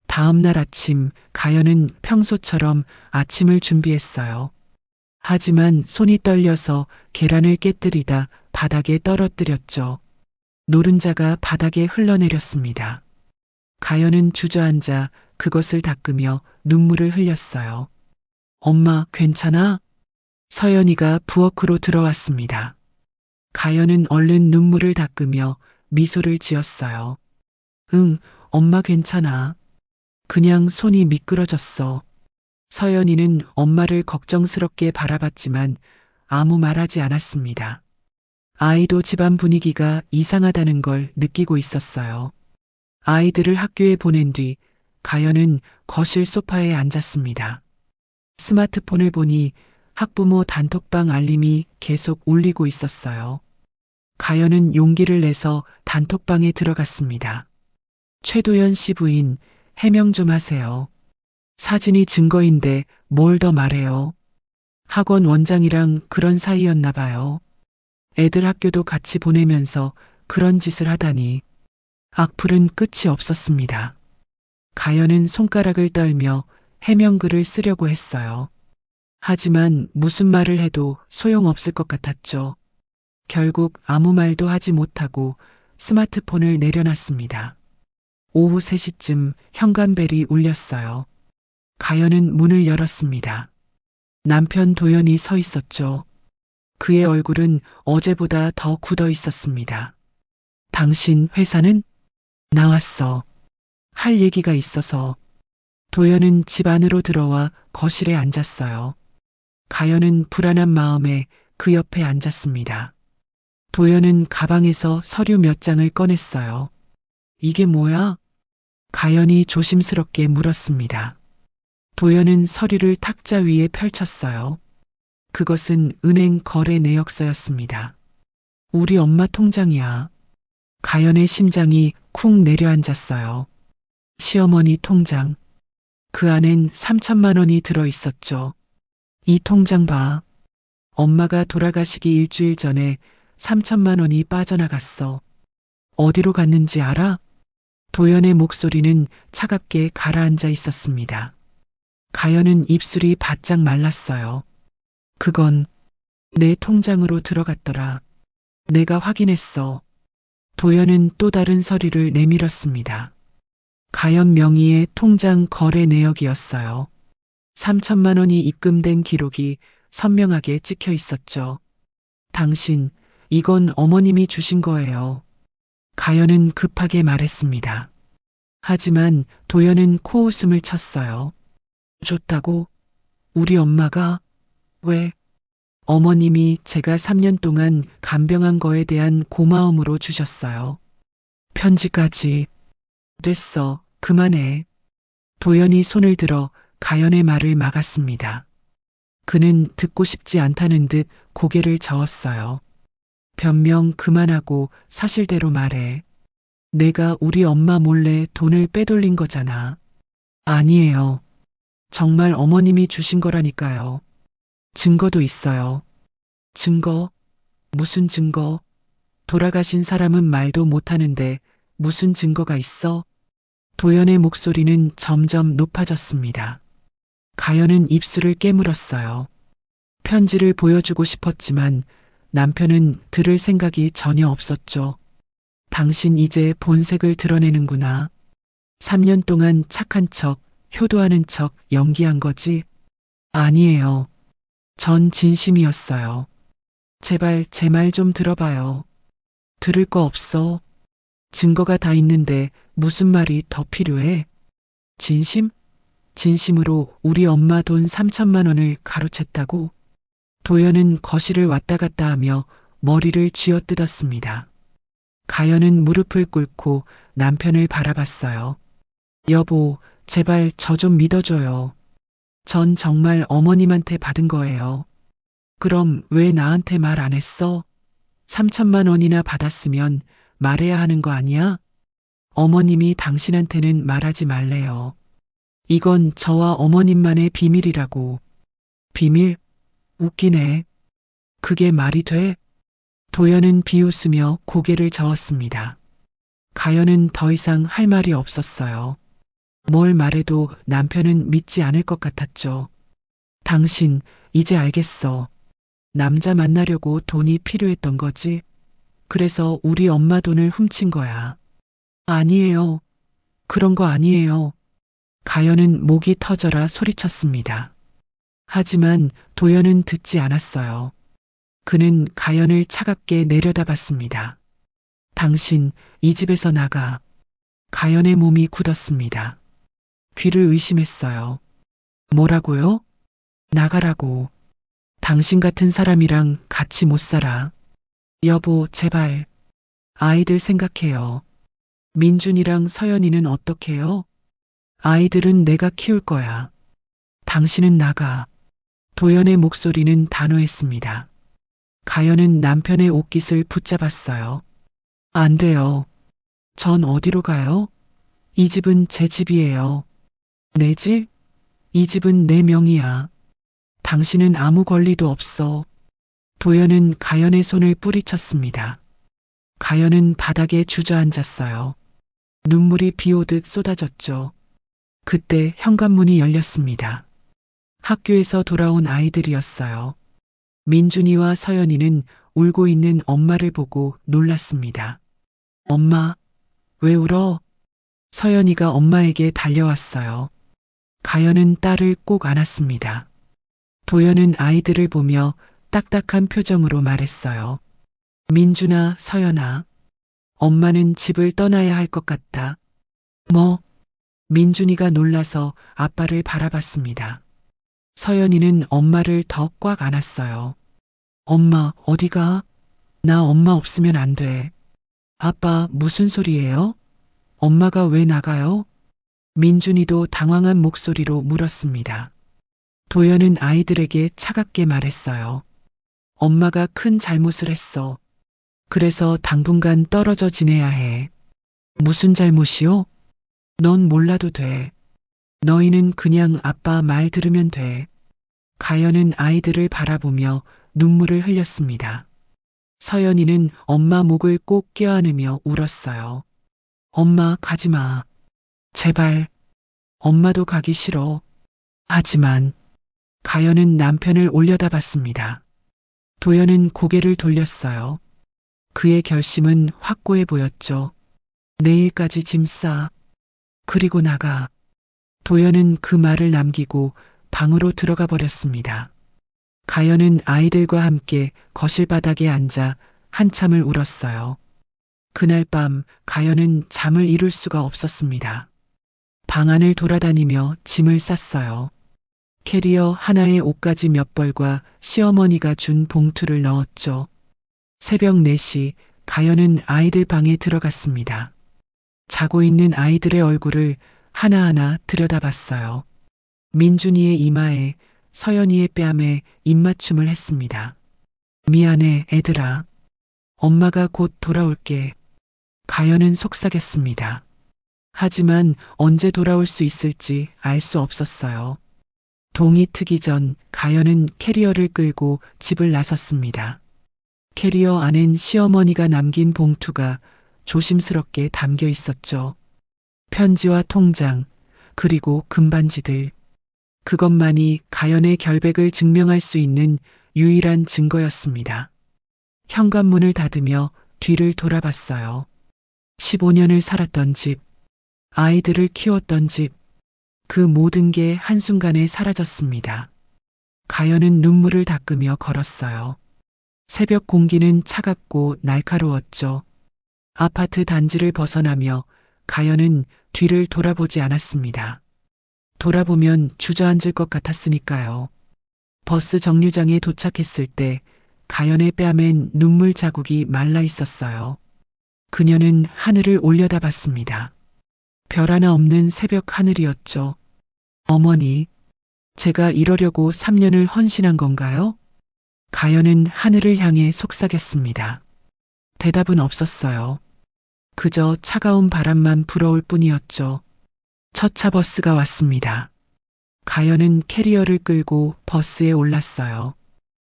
다음 날 아침, 가연은 평소처럼 아침을 준비했어요. 하지만 손이 떨려서 계란을 깨뜨리다 바닥에 떨어뜨렸죠. 노른자가 바닥에 흘러내렸습니다. 가연은 주저앉아 그것을 닦으며 눈물을 흘렸어요. 엄마, 괜찮아? 서연이가 부엌으로 들어왔습니다. 가연은 얼른 눈물을 닦으며 미소를 지었어요. 응, 엄마 괜찮아. 그냥 손이 미끄러졌어. 서연이는 엄마를 걱정스럽게 바라봤지만 아무 말하지 않았습니다. 아이도 집안 분위기가 이상하다는 걸 느끼고 있었어요. 아이들을 학교에 보낸 뒤 가연은 거실 소파에 앉았습니다. 스마트폰을 보니 학부모 단톡방 알림이 계속 울리고 있었어요. 가연은 용기를 내서 단톡방에 들어갔습니다. 최도연 씨 부인, 해명 좀 하세요. 사진이 증거인데 뭘 더 말해요. 학원 원장이랑 그런 사이였나 봐요. 애들 학교도 같이 보내면서 그런 짓을 하다니. 악플은 끝이 없었습니다. 가연은 손가락을 떨며 해명글을 쓰려고 했어요. 하지만 무슨 말을 해도 소용없을 것 같았죠. 결국 아무 말도 하지 못하고 스마트폰을 내려놨습니다. 오후 3시쯤 현관벨이 울렸어요. 가연은 문을 열었습니다. 남편 도연이 서 있었죠. 그의 얼굴은 어제보다 더 굳어 있었습니다. 당신 회사는? 나왔어. 할 얘기가 있어서. 도연은 집 안으로 들어와 거실에 앉았어요. 가연은 불안한 마음에 그 옆에 앉았습니다. 도연은 가방에서 서류 몇 장을 꺼냈어요. 이게 뭐야? 가연이 조심스럽게 물었습니다. 도연은 서류를 탁자 위에 펼쳤어요. 그것은 은행 거래 내역서였습니다. 우리 엄마 통장이야. 가연의 심장이 쿵 내려앉았어요. 시어머니 통장. 그 안엔 3천만 원이 들어 있었죠. 이 통장 봐. 엄마가 돌아가시기 일주일 전에 3천만 원이 빠져나갔어. 어디로 갔는지 알아? 도연의 목소리는 차갑게 가라앉아 있었습니다. 가연은 입술이 바짝 말랐어요. 그건 내 통장으로 들어갔더라. 내가 확인했어. 도연은 또 다른 서류를 내밀었습니다. 가연 명의의 통장 거래 내역이었어요. 3천만 원이 입금된 기록이 선명하게 찍혀 있었죠. 당신, 이건 어머님이 주신 거예요. 가연은 급하게 말했습니다. 하지만 도연은 코웃음을 쳤어요. 줬다고? 우리 엄마가? 왜? 어머님이 제가 3년 동안 간병한 거에 대한 고마움으로 주셨어요. 편지까지. 됐어. 그만해. 도연이 손을 들어 가연의 말을 막았습니다. 그는 듣고 싶지 않다는 듯 고개를 저었어요. 변명 그만하고 사실대로 말해. 내가 우리 엄마 몰래 돈을 빼돌린 거잖아. 아니에요. 정말 어머님이 주신 거라니까요. 증거도 있어요. 증거? 무슨 증거? 돌아가신 사람은 말도 못하는데 무슨 증거가 있어? 도연의 목소리는 점점 높아졌습니다. 가연은 입술을 깨물었어요. 편지를 보여주고 싶었지만 남편은 들을 생각이 전혀 없었죠. 당신 이제 본색을 드러내는구나. 3년 동안 착한 척, 효도하는 척 연기한 거지? 아니에요. 전 진심이었어요. 제발 제 말 좀 들어봐요. 들을 거 없어. 증거가 다 있는데 무슨 말이 더 필요해? 진심? 진심으로 우리 엄마 돈 3천만 원을 가로챘다고? 도연은 거실을 왔다 갔다 하며 머리를 쥐어뜯었습니다. 가연은 무릎을 꿇고 남편을 바라봤어요. 여보, 제발 저 좀 믿어줘요. 전 정말 어머님한테 받은 거예요. 그럼 왜 나한테 말 안 했어? 3천만 원이나 받았으면 말해야 하는 거 아니야? 어머님이 당신한테는 말하지 말래요. 이건 저와 어머님만의 비밀이라고. 비밀? 웃기네. 그게 말이 돼? 도연은 비웃으며 고개를 저었습니다. 가연은 더 이상 할 말이 없었어요. 뭘 말해도 남편은 믿지 않을 것 같았죠. 당신, 이제 알겠어. 남자 만나려고 돈이 필요했던 거지? 그래서 우리 엄마 돈을 훔친 거야. 아니에요. 그런 거 아니에요. 가연은 목이 터져라 소리쳤습니다. 하지만 도연은 듣지 않았어요. 그는 가연을 차갑게 내려다봤습니다. 당신, 이 집에서 나가. 가연의 몸이 굳었습니다. 귀를 의심했어요. 뭐라고요? 나가라고. 당신 같은 사람이랑 같이 못 살아. 여보, 제발. 아이들 생각해요. 민준이랑 서연이는 어떡해요? 아이들은 내가 키울 거야. 당신은 나가. 도연의 목소리는 단호했습니다. 가연은 남편의 옷깃을 붙잡았어요. 안 돼요. 전 어디로 가요? 이 집은 제 집이에요. 내 집? 이 집은 내 명의야. 당신은 아무 권리도 없어. 도연은 가연의 손을 뿌리쳤습니다. 가연은 바닥에 주저앉았어요. 눈물이 비 오듯 쏟아졌죠. 그때 현관문이 열렸습니다. 학교에서 돌아온 아이들이었어요. 민준이와 서연이는 울고 있는 엄마를 보고 놀랐습니다. 엄마, 왜 울어? 서연이가 엄마에게 달려왔어요. 가연은 딸을 꼭 안았습니다. 도연은 아이들을 보며 딱딱한 표정으로 말했어요. 민준아, 서연아, 엄마는 집을 떠나야 할 것 같다. 뭐? 민준이가 놀라서 아빠를 바라봤습니다. 서연이는 엄마를 더 꽉 안았어요. 엄마, 어디가? 나 엄마 없으면 안 돼. 아빠, 무슨 소리예요? 엄마가 왜 나가요? 민준이도 당황한 목소리로 물었습니다. 도연은 아이들에게 차갑게 말했어요. 엄마가 큰 잘못을 했어. 그래서 당분간 떨어져 지내야 해. 무슨 잘못이요? 넌 몰라도 돼. 너희는 그냥 아빠 말 들으면 돼. 가연은 아이들을 바라보며 눈물을 흘렸습니다. 서연이는 엄마 목을 꼭 껴안으며 울었어요. 엄마, 가지 마. 제발. 엄마도 가기 싫어. 하지만 가연은 남편을 올려다봤습니다. 도연은 고개를 돌렸어요. 그의 결심은 확고해 보였죠. 내일까지 짐 싸. 그리고 나가. 도연은 그 말을 남기고 방으로 들어가 버렸습니다. 가연은 아이들과 함께 거실 바닥에 앉아 한참을 울었어요. 그날 밤 가연은 잠을 이룰 수가 없었습니다. 방 안을 돌아다니며 짐을 쌌어요. 캐리어 하나에 옷가지 몇 벌과 시어머니가 준 봉투를 넣었죠. 새벽 4시 가연은 아이들 방에 들어갔습니다. 자고 있는 아이들의 얼굴을 하나하나 들여다봤어요. 민준이의 이마에, 서연이의 뺨에 입맞춤을 했습니다. 미안해, 애들아. 엄마가 곧 돌아올게. 가연은 속삭였습니다. 하지만 언제 돌아올 수 있을지 알 수 없었어요. 동이 트기 전 가연은 캐리어를 끌고 집을 나섰습니다. 캐리어 안엔 시어머니가 남긴 봉투가 조심스럽게 담겨 있었죠. 편지와 통장, 그리고 금반지들. 그것만이 가연의 결백을 증명할 수 있는 유일한 증거였습니다. 현관문을 닫으며 뒤를 돌아봤어요. 15년을 살았던 집, 아이들을 키웠던 집, 그 모든 게 한순간에 사라졌습니다. 가연은 눈물을 닦으며 걸었어요. 새벽 공기는 차갑고 날카로웠죠. 아파트 단지를 벗어나며 가연은 뒤를 돌아보지 않았습니다. 돌아보면 주저앉을 것 같았으니까요. 버스 정류장에 도착했을 때 가연의 뺨엔 눈물 자국이 말라 있었어요. 그녀는 하늘을 올려다봤습니다. 별 하나 없는 새벽 하늘이었죠. 어머니, 제가 이러려고 3년을 헌신한 건가요? 가연은 하늘을 향해 속삭였습니다. 대답은 없었어요. 그저 차가운 바람만 불어올 뿐이었죠. 첫 차 버스가 왔습니다. 가연은 캐리어를 끌고 버스에 올랐어요.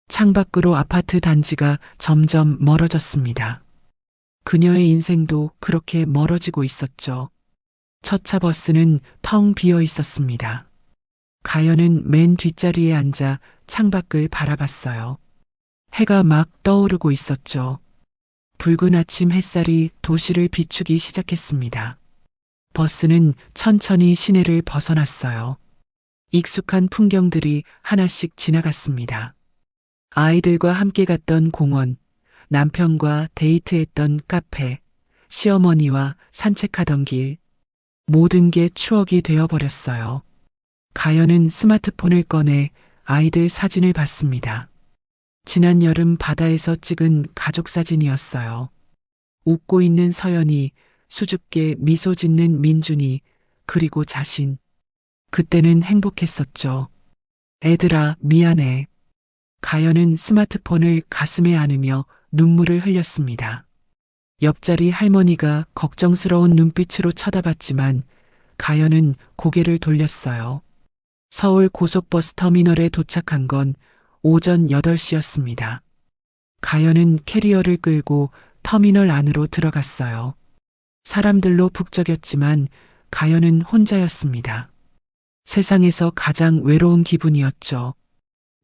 창밖으로 아파트 단지가 점점 멀어졌습니다. 그녀의 인생도 그렇게 멀어지고 있었죠. 첫 차 버스는 텅 비어 있었습니다. 가연은 맨 뒷자리에 앉아 창밖을 바라봤어요. 해가 막 떠오르고 있었죠. 붉은 아침 햇살이 도시를 비추기 시작했습니다. 버스는 천천히 시내를 벗어났어요. 익숙한 풍경들이 하나씩 지나갔습니다. 아이들과 함께 갔던 공원, 남편과 데이트했던 카페, 시어머니와 산책하던 길, 모든 게 추억이 되어버렸어요. 가연은 스마트폰을 꺼내 아이들 사진을 봤습니다. 지난 여름 바다에서 찍은 가족 사진이었어요. 웃고 있는 서연이, 수줍게 미소 짓는 민준이, 그리고 자신. 그때는 행복했었죠. 애들아, 미안해. 가연은 스마트폰을 가슴에 안으며 눈물을 흘렸습니다. 옆자리 할머니가 걱정스러운 눈빛으로 쳐다봤지만 가연은 고개를 돌렸어요. 서울 고속버스 터미널에 도착한 건 오전 8시였습니다. 가연은 캐리어를 끌고 터미널 안으로 들어갔어요. 사람들로 북적였지만 가연은 혼자였습니다. 세상에서 가장 외로운 기분이었죠.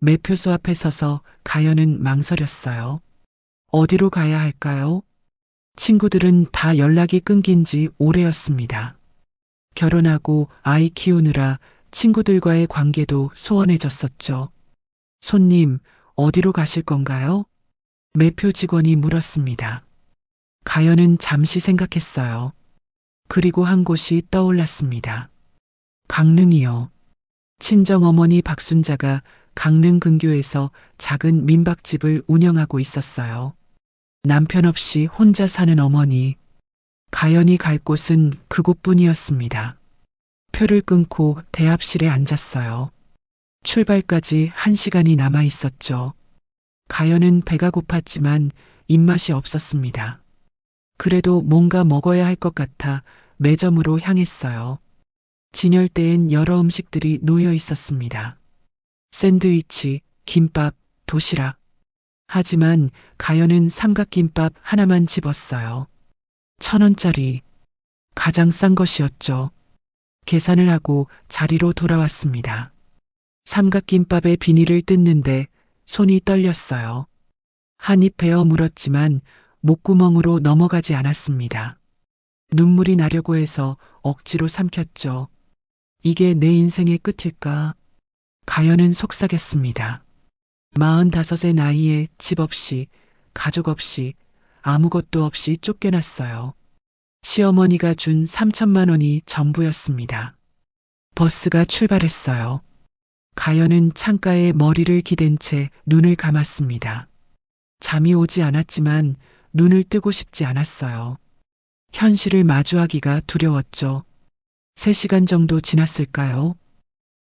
매표소 앞에 서서 가연은 망설였어요. 어디로 가야 할까요? 친구들은 다 연락이 끊긴 지 오래였습니다. 결혼하고 아이 키우느라 친구들과의 관계도 소원해졌었죠. 손님, 어디로 가실 건가요? 매표 직원이 물었습니다. 가연은 잠시 생각했어요. 그리고 한 곳이 떠올랐습니다. 강릉이요. 친정어머니 박순자가 강릉 근교에서 작은 민박집을 운영하고 있었어요. 남편 없이 혼자 사는 어머니. 가연이 갈 곳은 그곳뿐이었습니다. 표를 끊고 대합실에 앉았어요. 출발까지 1시간이 남아 있었죠. 가연은 배가 고팠지만 입맛이 없었습니다. 그래도 뭔가 먹어야 할 것 같아 매점으로 향했어요. 진열대엔 여러 음식들이 놓여 있었습니다. 샌드위치, 김밥, 도시락. 하지만 가연은 삼각김밥 하나만 집었어요. 1,000원짜리. 가장 싼 것이었죠. 계산을 하고 자리로 돌아왔습니다. 삼각김밥의 비닐을 뜯는데 손이 떨렸어요. 한 입 베어 물었지만 목구멍으로 넘어가지 않았습니다. 눈물이 나려고 해서 억지로 삼켰죠. 이게 내 인생의 끝일까? 가연은 속삭였습니다. 45의 나이에 집 없이, 가족 없이, 아무것도 없이 쫓겨났어요. 시어머니가 준 3천만 원이 전부였습니다. 버스가 출발했어요. 가연은 창가에 머리를 기댄 채 눈을 감았습니다. 잠이 오지 않았지만 눈을 뜨고 싶지 않았어요. 현실을 마주하기가 두려웠죠. 3시간 정도 지났을까요?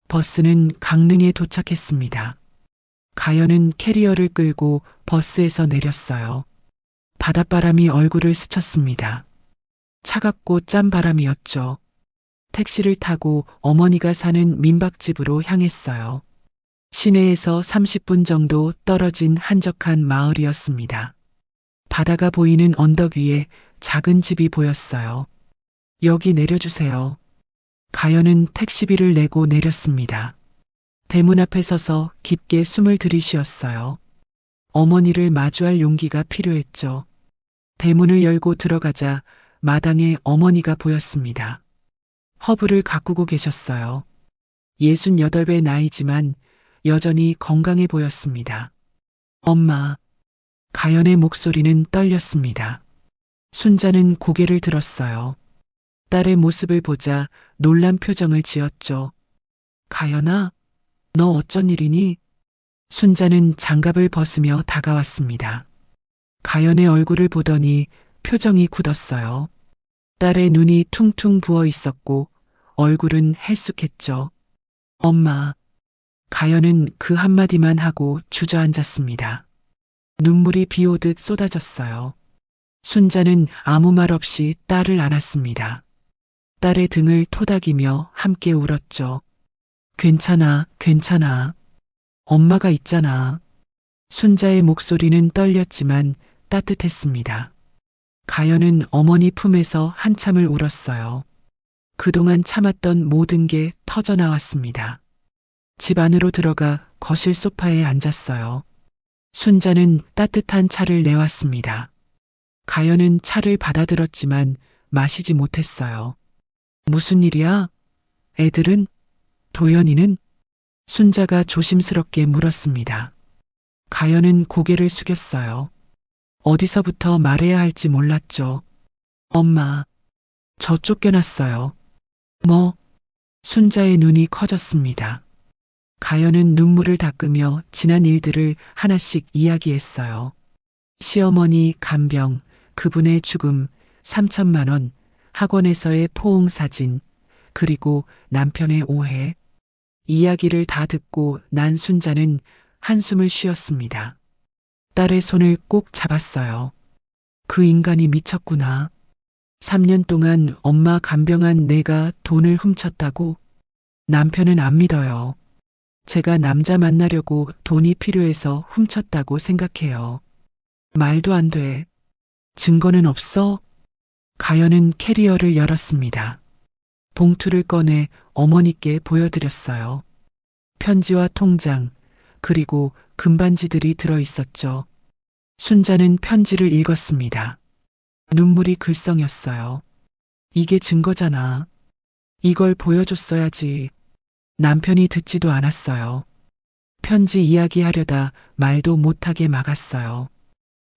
버스는 강릉에 도착했습니다. 가연은 캐리어를 끌고 버스에서 내렸어요. 바닷바람이 얼굴을 스쳤습니다. 차갑고 짠 바람이었죠. 택시를 타고 어머니가 사는 민박집으로 향했어요. 시내에서 30분 정도 떨어진 한적한 마을이었습니다. 바다가 보이는 언덕 위에 작은 집이 보였어요. 여기 내려주세요. 가연은 택시비를 내고 내렸습니다. 대문 앞에 서서 깊게 숨을 들이쉬었어요. 어머니를 마주할 용기가 필요했죠. 대문을 열고 들어가자 마당에 어머니가 보였습니다. 허브를 가꾸고 계셨어요. 68의 나이지만 여전히 건강해 보였습니다. 엄마. 가연의 목소리는 떨렸습니다. 순자는 고개를 들었어요. 딸의 모습을 보자 놀란 표정을 지었죠. 가연아, 너 어쩐 일이니? 순자는 장갑을 벗으며 다가왔습니다. 가연의 얼굴을 보더니 표정이 굳었어요. 딸의 눈이 퉁퉁 부어 있었고 얼굴은 헬쑥했죠. 엄마. 가연은 그 한마디만 하고 주저앉았습니다. 눈물이 비 오듯 쏟아졌어요. 순자는 아무 말 없이 딸을 안았습니다. 딸의 등을 토닥이며 함께 울었죠. 괜찮아, 괜찮아. 엄마가 있잖아. 순자의 목소리는 떨렸지만 따뜻했습니다. 가연은 어머니 품에서 한참을 울었어요. 그동안 참았던 모든 게 터져나왔습니다. 집 안으로 들어가 거실 소파에 앉았어요. 순자는 따뜻한 차를 내왔습니다. 가연은 차를 받아들었지만 마시지 못했어요. 무슨 일이야? 애들은? 도연이는? 순자가 조심스럽게 물었습니다. 가연은 고개를 숙였어요. 어디서부터 말해야 할지 몰랐죠. 엄마, 저 쫓겨났어요. 뭐? 순자의 눈이 커졌습니다. 가연은 눈물을 닦으며 지난 일들을 하나씩 이야기했어요. 시어머니 간병, 그분의 죽음, 3천만 원, 학원에서의 포옹 사진, 그리고 남편의 오해. 이야기를 다 듣고 난 순자는 한숨을 쉬었습니다. 딸의 손을 꼭 잡았어요. 그 인간이 미쳤구나. 3년 동안 엄마 간병한 내가 돈을 훔쳤다고? 남편은 안 믿어요. 제가 남자 만나려고 돈이 필요해서 훔쳤다고 생각해요. 말도 안 돼. 증거는 없어? 가연은 캐리어를 열었습니다. 봉투를 꺼내 어머니께 보여드렸어요. 편지와 통장, 그리고 금반지들이 들어 있었죠. 순자는 편지를 읽었습니다. 눈물이 글썽였어요. 이게 증거잖아. 이걸 보여줬어야지. 남편이 듣지도 않았어요. 편지 이야기하려다 말도 못하게 막았어요.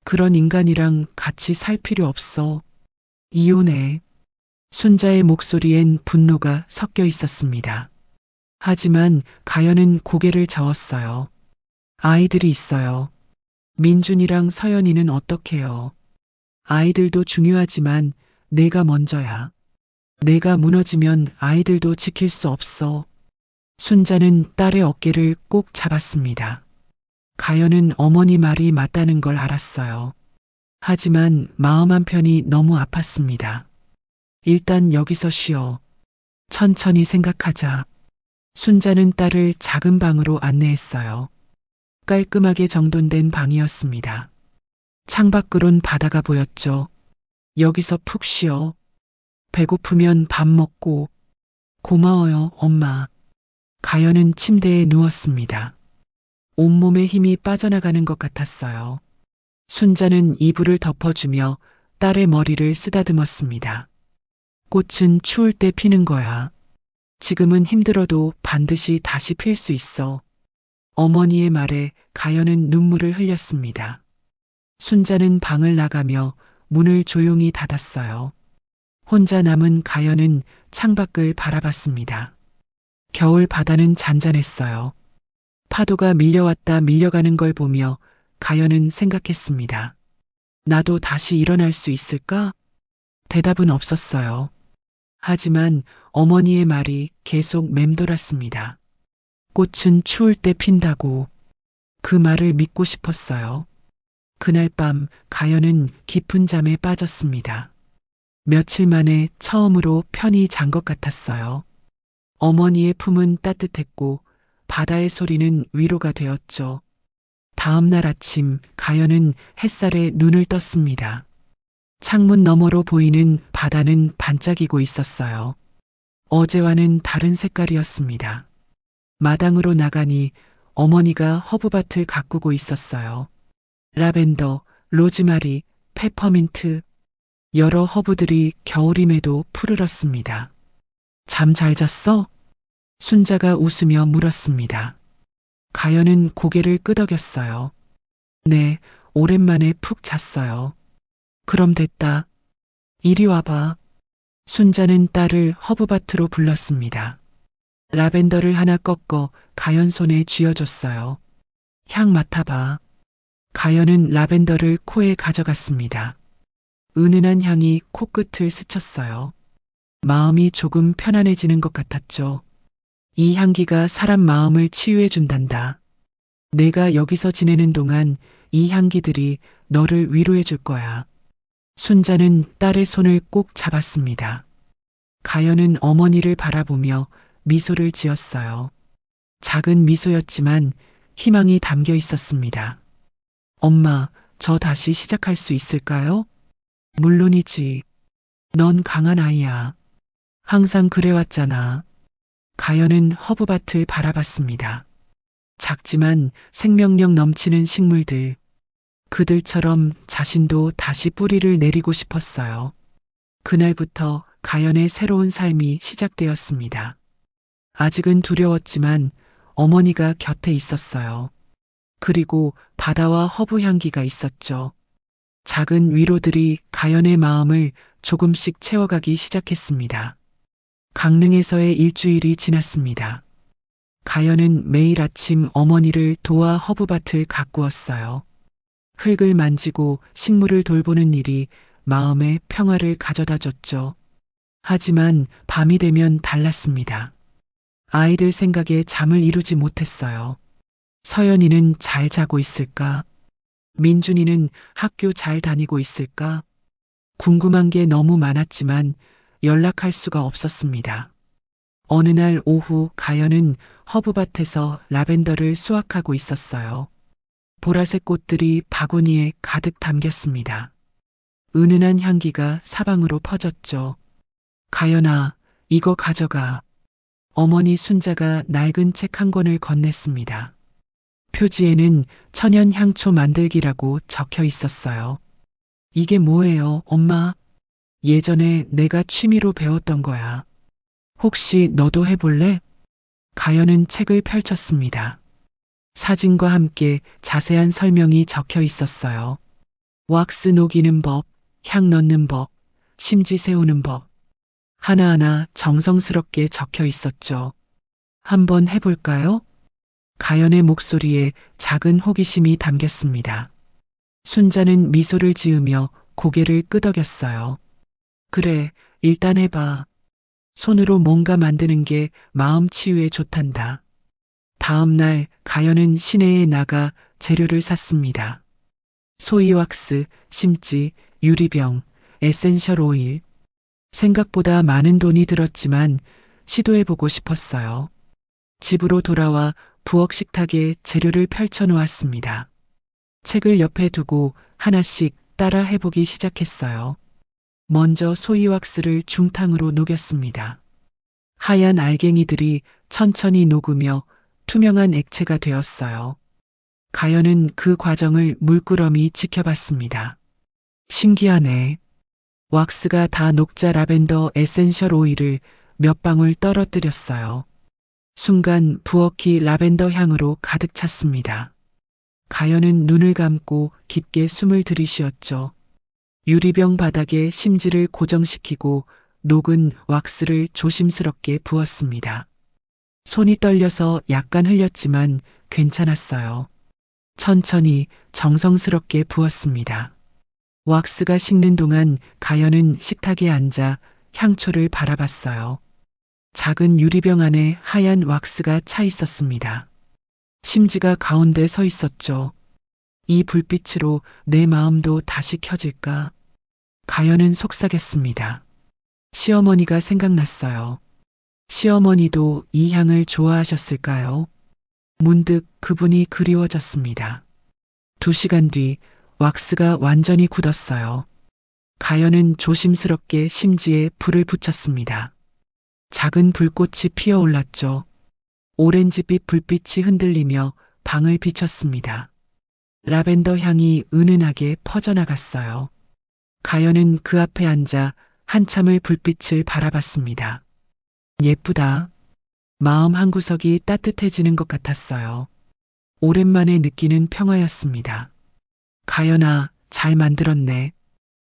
그런 인간이랑 같이 살 필요 없어. 이혼해. 순자의 목소리엔 분노가 섞여 있었습니다. 하지만 가연은 고개를 저었어요. 아이들이 있어요. 민준이랑 서연이는 어떡해요? 아이들도 중요하지만 내가 먼저야. 내가 무너지면 아이들도 지킬 수 없어. 순자는 딸의 어깨를 꼭 잡았습니다. 가연은 어머니 말이 맞다는 걸 알았어요. 하지만 마음 한편이 너무 아팠습니다. 일단 여기서 쉬어. 천천히 생각하자. 순자는 딸을 작은 방으로 안내했어요. 깔끔하게 정돈된 방이었습니다. 창밖으론 바다가 보였죠. 여기서 푹 쉬어. 배고프면 밥 먹고. 고마워요, 엄마. 가연은 침대에 누웠습니다. 온몸에 힘이 빠져나가는 것 같았어요. 순자는 이불을 덮어주며 딸의 머리를 쓰다듬었습니다. 꽃은 추울 때 피는 거야. 지금은 힘들어도 반드시 다시 필 수 있어. 어머니의 말에 가연은 눈물을 흘렸습니다. 순자는 방을 나가며 문을 조용히 닫았어요. 혼자 남은 가연은 창밖을 바라봤습니다. 겨울 바다는 잔잔했어요. 파도가 밀려왔다 밀려가는 걸 보며 가연은 생각했습니다. 나도 다시 일어날 수 있을까? 대답은 없었어요. 하지만 어머니의 말이 계속 맴돌았습니다. 꽃은 추울 때 핀다고. 그 말을 믿고 싶었어요. 그날 밤 가연은 깊은 잠에 빠졌습니다. 며칠 만에 처음으로 편히 잔 것 같았어요. 어머니의 품은 따뜻했고 바다의 소리는 위로가 되었죠. 다음 날 아침 가연은 햇살에 눈을 떴습니다. 창문 너머로 보이는 바다는 반짝이고 있었어요. 어제와는 다른 색깔이었습니다. 마당으로 나가니 어머니가 허브밭을 가꾸고 있었어요. 라벤더, 로즈마리, 페퍼민트, 여러 허브들이 겨울임에도 푸르렀습니다. 잠 잘 잤어? 순자가 웃으며 물었습니다. 가연은 고개를 끄덕였어요. 네, 오랜만에 푹 잤어요. 그럼 됐다. 이리 와봐. 순자는 딸을 허브밭으로 불렀습니다. 라벤더를 하나 꺾어 가연 손에 쥐어줬어요. 향 맡아봐. 가연은 라벤더를 코에 가져갔습니다. 은은한 향이 코끝을 스쳤어요. 마음이 조금 편안해지는 것 같았죠. 이 향기가 사람 마음을 치유해 준단다. 내가 여기서 지내는 동안 이 향기들이 너를 위로해 줄 거야. 순자는 딸의 손을 꼭 잡았습니다. 가연은 어머니를 바라보며 미소를 지었어요. 작은 미소였지만 희망이 담겨 있었습니다. 엄마, 저 다시 시작할 수 있을까요? 물론이지. 넌 강한 아이야. 항상 그래왔잖아. 가연은 허브밭을 바라봤습니다. 작지만 생명력 넘치는 식물들. 그들처럼 자신도 다시 뿌리를 내리고 싶었어요. 그날부터 가연의 새로운 삶이 시작되었습니다. 아직은 두려웠지만 어머니가 곁에 있었어요. 그리고 바다와 허브 향기가 있었죠. 작은 위로들이 가연의 마음을 조금씩 채워가기 시작했습니다. 강릉에서의 일주일이 지났습니다. 가연은 매일 아침 어머니를 도와 허브밭을 가꾸었어요. 흙을 만지고 식물을 돌보는 일이 마음에 평화를 가져다 줬죠. 하지만 밤이 되면 달랐습니다. 아이들 생각에 잠을 이루지 못했어요. 서연이는 잘 자고 있을까? 민준이는 학교 잘 다니고 있을까? 궁금한 게 너무 많았지만 연락할 수가 없었습니다. 어느 날 오후 가연은 허브밭에서 라벤더를 수확하고 있었어요. 보라색 꽃들이 바구니에 가득 담겼습니다. 은은한 향기가 사방으로 퍼졌죠. 가연아, 이거 가져가. 어머니 순자가 낡은 책 한 권을 건넸습니다. 표지에는 천연 향초 만들기라고 적혀 있었어요. 이게 뭐예요, 엄마? 예전에 내가 취미로 배웠던 거야. 혹시 너도 해볼래? 가연은 책을 펼쳤습니다. 사진과 함께 자세한 설명이 적혀 있었어요. 왁스 녹이는 법, 향 넣는 법, 심지 세우는 법. 하나하나 정성스럽게 적혀 있었죠. 한번 해볼까요? 가연의 목소리에 작은 호기심이 담겼습니다. 순자는 미소를 지으며 고개를 끄덕였어요. 그래, 일단 해봐. 손으로 뭔가 만드는 게 마음 치유에 좋단다. 다음 날 가연은 시내에 나가 재료를 샀습니다. 소이 왁스, 심지, 유리병, 에센셜 오일. 생각보다 많은 돈이 들었지만 시도해보고 싶었어요. 집으로 돌아와 부엌 식탁에 재료를 펼쳐 놓았습니다. 책을 옆에 두고 하나씩 따라 해보기 시작했어요. 먼저 소이 왁스를 중탕으로 녹였습니다. 하얀 알갱이들이 천천히 녹으며 투명한 액체가 되었어요. 가연은 그 과정을 물끄러미 지켜봤습니다. 신기하네. 왁스가 다 녹자 라벤더 에센셜 오일을 몇 방울 떨어뜨렸어요. 순간 부엌이 라벤더 향으로 가득 찼습니다. 가연은 눈을 감고 깊게 숨을 들이쉬었죠. 유리병 바닥에 심지를 고정시키고 녹은 왁스를 조심스럽게 부었습니다. 손이 떨려서 약간 흘렸지만 괜찮았어요. 천천히 정성스럽게 부었습니다. 왁스가 식는 동안 가연은 식탁에 앉아 향초를 바라봤어요. 작은 유리병 안에 하얀 왁스가 차 있었습니다. 심지가 가운데 서 있었죠. 이 불빛으로 내 마음도 다시 켜질까? 가연은 속삭였습니다. 시어머니가 생각났어요. 시어머니도 이 향을 좋아하셨을까요? 문득 그분이 그리워졌습니다. 2시간 뒤 왁스가 완전히 굳었어요. 가연은 조심스럽게 심지에 불을 붙였습니다. 작은 불꽃이 피어올랐죠. 오렌지빛 불빛이 흔들리며 방을 비췄습니다. 라벤더 향이 은은하게 퍼져나갔어요. 가연은 그 앞에 앉아 한참을 불빛을 바라봤습니다. 예쁘다. 마음 한구석이 따뜻해지는 것 같았어요. 오랜만에 느끼는 평화였습니다. 가연아, 잘 만들었네.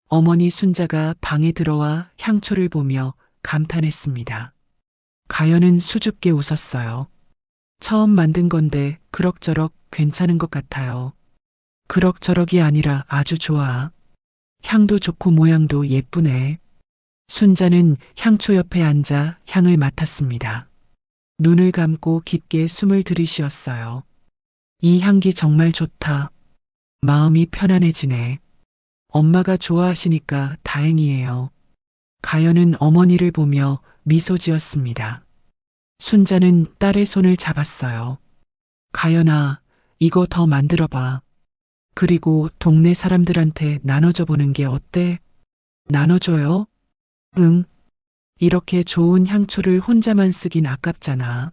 어머니 순자가 방에 들어와 향초를 보며 감탄했습니다. 가연은 수줍게 웃었어요. 처음 만든 건데 그럭저럭 괜찮은 것 같아요. 그럭저럭이 아니라 아주 좋아. 향도 좋고 모양도 예쁘네. 순자는 향초 옆에 앉아 향을 맡았습니다. 눈을 감고 깊게 숨을 들이쉬었어요. 이 향기 정말 좋다. 마음이 편안해지네. 엄마가 좋아하시니까 다행이에요. 가연은 어머니를 보며 미소 지었습니다. 순자는 딸의 손을 잡았어요. 가연아, 이거 더 만들어봐. 그리고 동네 사람들한테 나눠줘 보는 게 어때? 나눠줘요? 응. 이렇게 좋은 향초를 혼자만 쓰긴 아깝잖아.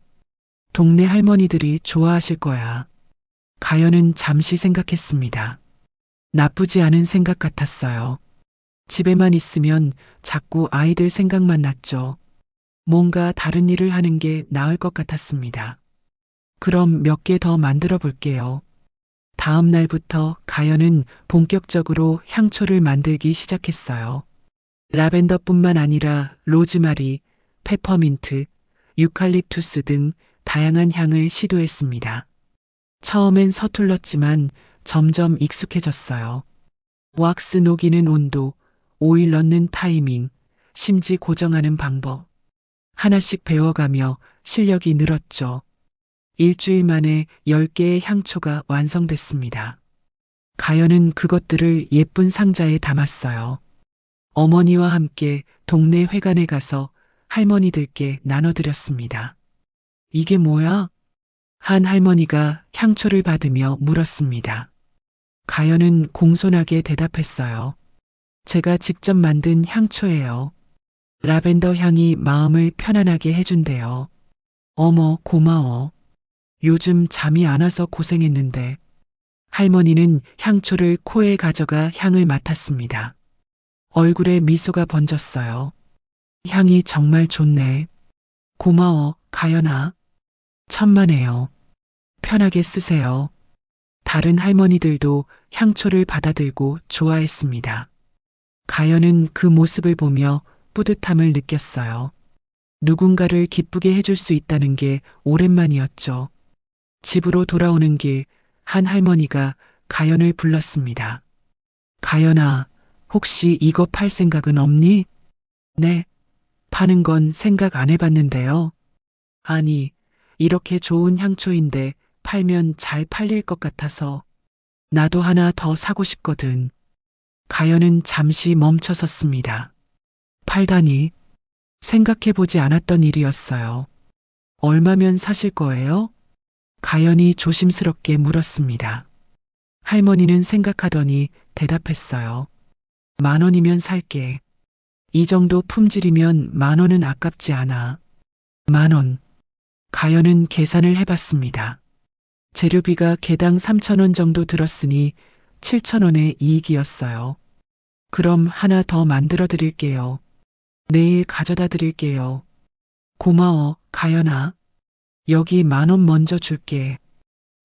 동네 할머니들이 좋아하실 거야. 가연은 잠시 생각했습니다. 나쁘지 않은 생각 같았어요. 집에만 있으면 자꾸 아이들 생각만 났죠. 뭔가 다른 일을 하는 게 나을 것 같았습니다. 그럼 몇 개 더 만들어 볼게요. 다음 날부터 가연은 본격적으로 향초를 만들기 시작했어요. 라벤더뿐만 아니라 로즈마리, 페퍼민트, 유칼립투스 등 다양한 향을 시도했습니다. 처음엔 서툴렀지만 점점 익숙해졌어요. 왁스 녹이는 온도, 오일 넣는 타이밍, 심지 고정하는 방법. 하나씩 배워가며 실력이 늘었죠. 일주일 만에 10개의 향초가 완성됐습니다. 가연은 그것들을 예쁜 상자에 담았어요. 어머니와 함께 동네 회관에 가서 할머니들께 나눠드렸습니다. 이게 뭐야? 한 할머니가 향초를 받으며 물었습니다. 가연은 공손하게 대답했어요. 제가 직접 만든 향초예요. 라벤더 향이 마음을 편안하게 해준대요. 어머, 고마워. 요즘 잠이 안 와서 고생했는데. 할머니는 향초를 코에 가져가 향을 맡았습니다. 얼굴에 미소가 번졌어요. 향이 정말 좋네. 고마워, 가연아. 천만에요. 편하게 쓰세요. 다른 할머니들도 향초를 받아들고 좋아했습니다. 가연은 그 모습을 보며 뿌듯함을 느꼈어요. 누군가를 기쁘게 해줄 수 있다는 게 오랜만이었죠. 집으로 돌아오는 길, 한 할머니가 가연을 불렀습니다. 가연아, 혹시 이거 팔 생각은 없니? 네, 파는 건 생각 안 해봤는데요. 아니, 이렇게 좋은 향초인데 팔면 잘 팔릴 것 같아서 나도 하나 더 사고 싶거든. 가연은 잠시 멈춰섰습니다. 팔다니? 생각해보지 않았던 일이었어요. 얼마면 사실 거예요? 가연이 조심스럽게 물었습니다. 할머니는 생각하더니 대답했어요. 10,000원이면 살게. 이 정도 품질이면 10,000원은 아깝지 않아. 10,000원. 가연은 계산을 해봤습니다. 재료비가 개당 3,000원 정도 들었으니 7,000원의 이익이었어요. 그럼 하나 더 만들어 드릴게요. 내일 가져다 드릴게요. 고마워, 가연아. 여기 10,000원 먼저 줄게.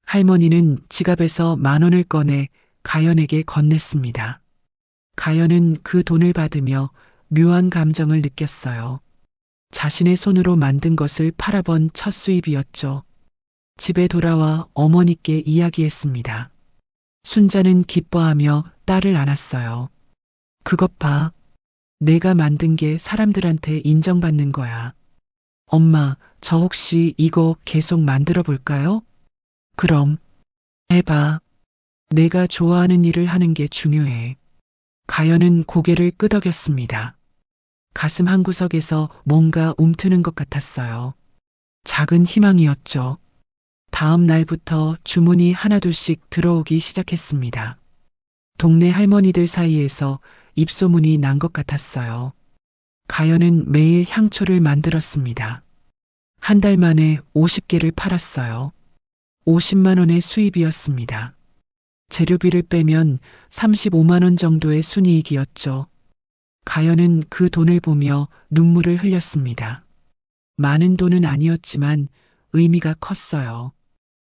할머니는 지갑에서 10,000원을 꺼내 가연에게 건넸습니다. 가연은 그 돈을 받으며 묘한 감정을 느꼈어요. 자신의 손으로 만든 것을 팔아본 첫 수입이었죠. 집에 돌아와 어머니께 이야기했습니다. 순자는 기뻐하며 딸을 안았어요. 그것 봐. 내가 만든 게 사람들한테 인정받는 거야. 엄마, 저 혹시 이거 계속 만들어 볼까요? 그럼. 해봐. 내가 좋아하는 일을 하는 게 중요해. 가연은 고개를 끄덕였습니다. 가슴 한구석에서 뭔가 움트는 것 같았어요. 작은 희망이었죠. 다음 날부터 주문이 하나둘씩 들어오기 시작했습니다. 동네 할머니들 사이에서 입소문이 난 것 같았어요. 가연은 매일 향초를 만들었습니다. 한 달 만에 50개를 팔았어요. 50만 원의 수입이었습니다. 재료비를 빼면 35만 원 정도의 순이익이었죠. 가연은 그 돈을 보며 눈물을 흘렸습니다. 많은 돈은 아니었지만 의미가 컸어요.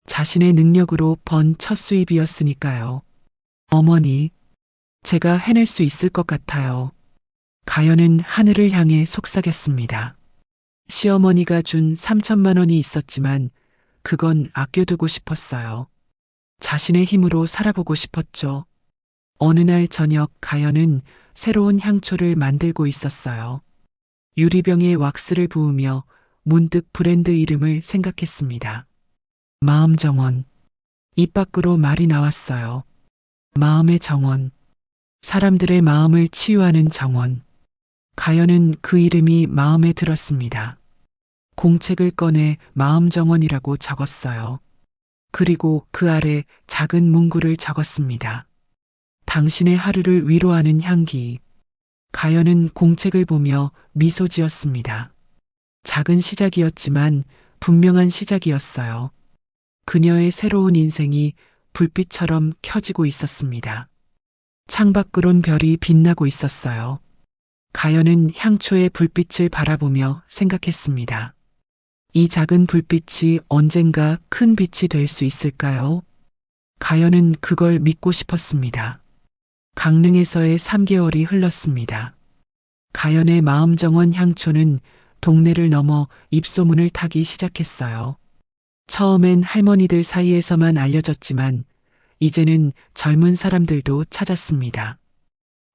자신의 능력으로 번 첫 수입이었으니까요. 어머니, 제가 해낼 수 있을 것 같아요. 가연은 하늘을 향해 속삭였습니다. 시어머니가 준 3천만 원이 있었지만 그건 아껴두고 싶었어요. 자신의 힘으로 살아보고 싶었죠. 어느 날 저녁 가연은 새로운 향초를 만들고 있었어요. 유리병에 왁스를 부으며 문득 브랜드 이름을 생각했습니다. 마음정원. 입 밖으로 말이 나왔어요. 마음의 정원. 사람들의 마음을 치유하는 정원. 가연은 그 이름이 마음에 들었습니다. 공책을 꺼내 마음정원이라고 적었어요. 그리고 그 아래 작은 문구를 적었습니다. 당신의 하루를 위로하는 향기. 가연은 공책을 보며 미소 지었습니다. 작은 시작이었지만 분명한 시작이었어요. 그녀의 새로운 인생이 불빛처럼 켜지고 있었습니다. 창밖으론 별이 빛나고 있었어요. 가연은 향초의 불빛을 바라보며 생각했습니다. 이 작은 불빛이 언젠가 큰 빛이 될 수 있을까요? 가연은 그걸 믿고 싶었습니다. 강릉에서의 3개월이 흘렀습니다. 가연의 마음정원 향초는 동네를 넘어 입소문을 타기 시작했어요. 처음엔 할머니들 사이에서만 알려졌지만 이제는 젊은 사람들도 찾았습니다.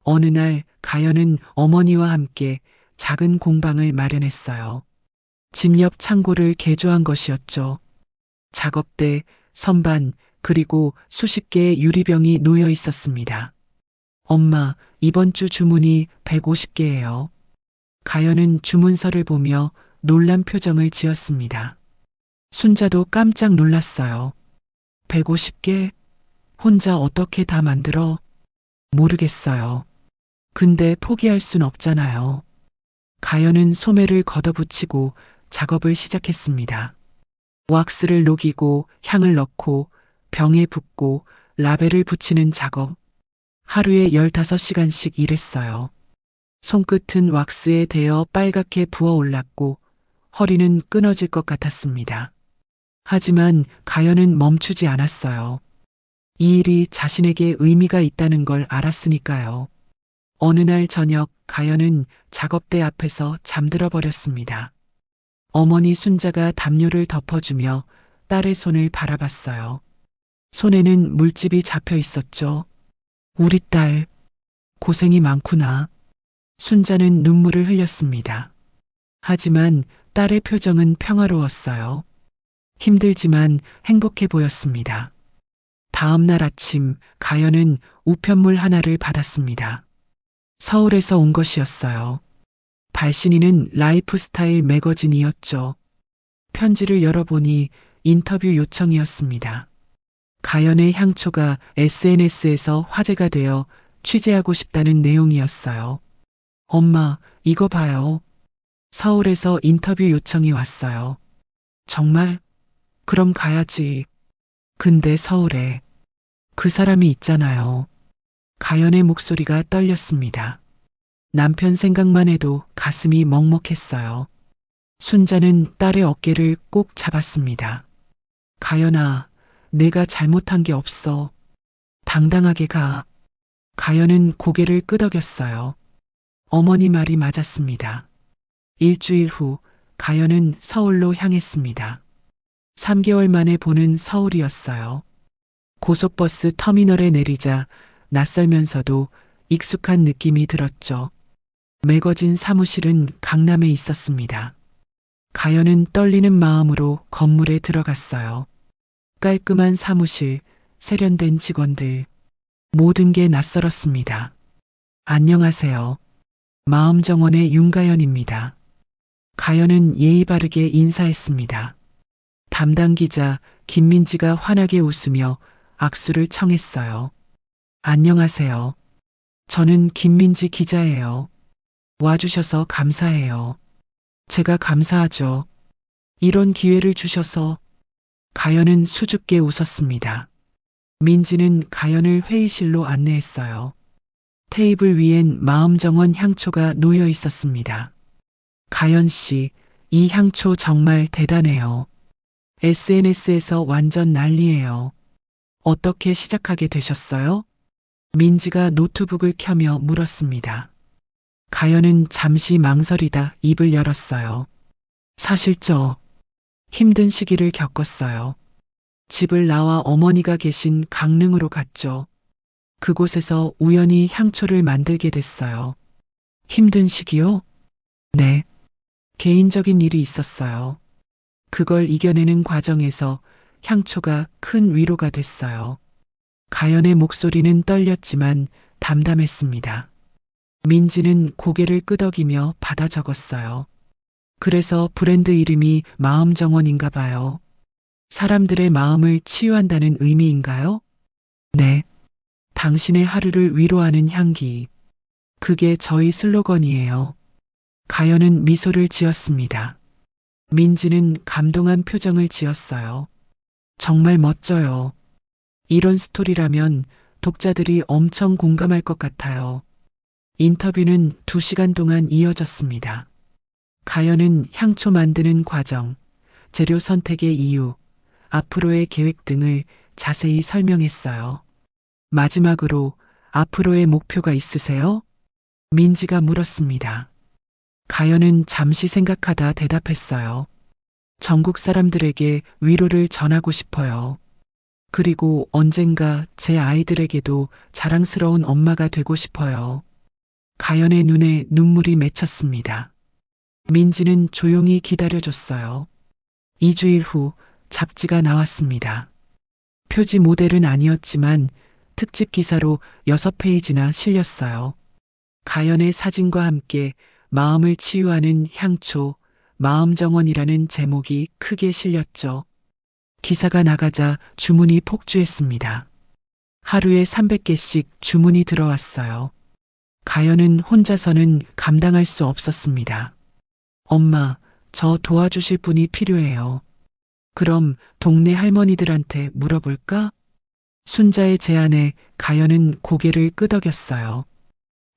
어느 날 가연은 어머니와 함께 작은 공방을 마련했어요. 집 옆 창고를 개조한 것이었죠. 작업대, 선반, 그리고 수십 개의 유리병이 놓여 있었습니다. 엄마, 이번 주 주문이 150개예요. 가연은 주문서를 보며 놀란 표정을 지었습니다. 순자도 깜짝 놀랐어요. 150개? 혼자 어떻게 다 만들어? 모르겠어요. 근데 포기할 순 없잖아요. 가연은 소매를 걷어붙이고 작업을 시작했습니다. 왁스를 녹이고 향을 넣고 병에 붓고 라벨을 붙이는 작업. 하루에 15시간씩 일했어요. 손끝은 왁스에 대어 빨갛게 부어올랐고 허리는 끊어질 것 같았습니다. 하지만 가연은 멈추지 않았어요. 이 일이 자신에게 의미가 있다는 걸 알았으니까요. 어느 날 저녁 가연은 작업대 앞에서 잠들어 버렸습니다. 어머니 순자가 담요를 덮어주며 딸의 손을 바라봤어요. 손에는 물집이 잡혀 있었죠. 우리 딸, 고생이 많구나. 순자는 눈물을 흘렸습니다. 하지만 딸의 표정은 평화로웠어요. 힘들지만 행복해 보였습니다. 다음 날 아침 가연은 우편물 하나를 받았습니다. 서울에서 온 것이었어요. 발신인은 라이프스타일 매거진이었죠. 편지를 열어보니 인터뷰 요청이었습니다. 가연의 향초가 SNS에서 화제가 되어 취재하고 싶다는 내용이었어요. 엄마, 이거 봐요. 서울에서 인터뷰 요청이 왔어요. 정말? 그럼 가야지. 근데 서울에 그 사람이 있잖아요. 가연의 목소리가 떨렸습니다. 남편 생각만 해도 가슴이 먹먹했어요. 순자는 딸의 어깨를 꼭 잡았습니다. 가연아, 내가 잘못한 게 없어. 당당하게 가. 가연은 고개를 끄덕였어요. 어머니 말이 맞았습니다. 일주일 후 가연은 서울로 향했습니다. 3개월 만에 보는 서울이었어요. 고속버스 터미널에 내리자 낯설면서도 익숙한 느낌이 들었죠. 매거진 사무실은 강남에 있었습니다. 가연은 떨리는 마음으로 건물에 들어갔어요. 깔끔한 사무실, 세련된 직원들, 모든 게 낯설었습니다. 안녕하세요. 마음정원의 윤가연입니다. 가연은 예의 바르게 인사했습니다. 담당 기자 김민지가 환하게 웃으며 악수를 청했어요. 안녕하세요. 저는 김민지 기자예요. 와주셔서 감사해요. 제가 감사하죠. 이런 기회를 주셔서. 가연은 수줍게 웃었습니다. 민지는 가연을 회의실로 안내했어요. 테이블 위엔 마음정원 향초가 놓여 있었습니다. 가연 씨, 이 향초 정말 대단해요. SNS에서 완전 난리예요. 어떻게 시작하게 되셨어요? 민지가 노트북을 켜며 물었습니다. 가연은 잠시 망설이다 입을 열었어요. 사실 힘든 시기를 겪었어요. 집을 나와 어머니가 계신 강릉으로 갔죠. 그곳에서 우연히 향초를 만들게 됐어요. 힘든 시기요? 네. 개인적인 일이 있었어요. 그걸 이겨내는 과정에서 향초가 큰 위로가 됐어요. 가연의 목소리는 떨렸지만 담담했습니다. 민지는 고개를 끄덕이며 받아 적었어요. 그래서 브랜드 이름이 마음정원인가 봐요. 사람들의 마음을 치유한다는 의미인가요? 네. 당신의 하루를 위로하는 향기. 그게 저희 슬로건이에요. 가연은 미소를 지었습니다. 민지는 감동한 표정을 지었어요. 정말 멋져요. 이런 스토리라면 독자들이 엄청 공감할 것 같아요. 인터뷰는 2시간 동안 이어졌습니다. 가연은 향초 만드는 과정, 재료 선택의 이유, 앞으로의 계획 등을 자세히 설명했어요. 마지막으로 앞으로의 목표가 있으세요? 민지가 물었습니다. 가연은 잠시 생각하다 대답했어요. 전국 사람들에게 위로를 전하고 싶어요. 그리고 언젠가 제 아이들에게도 자랑스러운 엄마가 되고 싶어요. 가연의 눈에 눈물이 맺혔습니다. 민지는 조용히 기다려줬어요. 2주일 후 잡지가 나왔습니다. 표지 모델은 아니었지만 특집 기사로 6페이지나 실렸어요. 가연의 사진과 함께 마음을 치유하는 향초, 마음정원이라는 제목이 크게 실렸죠. 기사가 나가자 주문이 폭주했습니다. 하루에 300개씩 주문이 들어왔어요. 가연은 혼자서는 감당할 수 없었습니다. 엄마, 저 도와주실 분이 필요해요. 그럼 동네 할머니들한테 물어볼까? 순자의 제안에 가연은 고개를 끄덕였어요.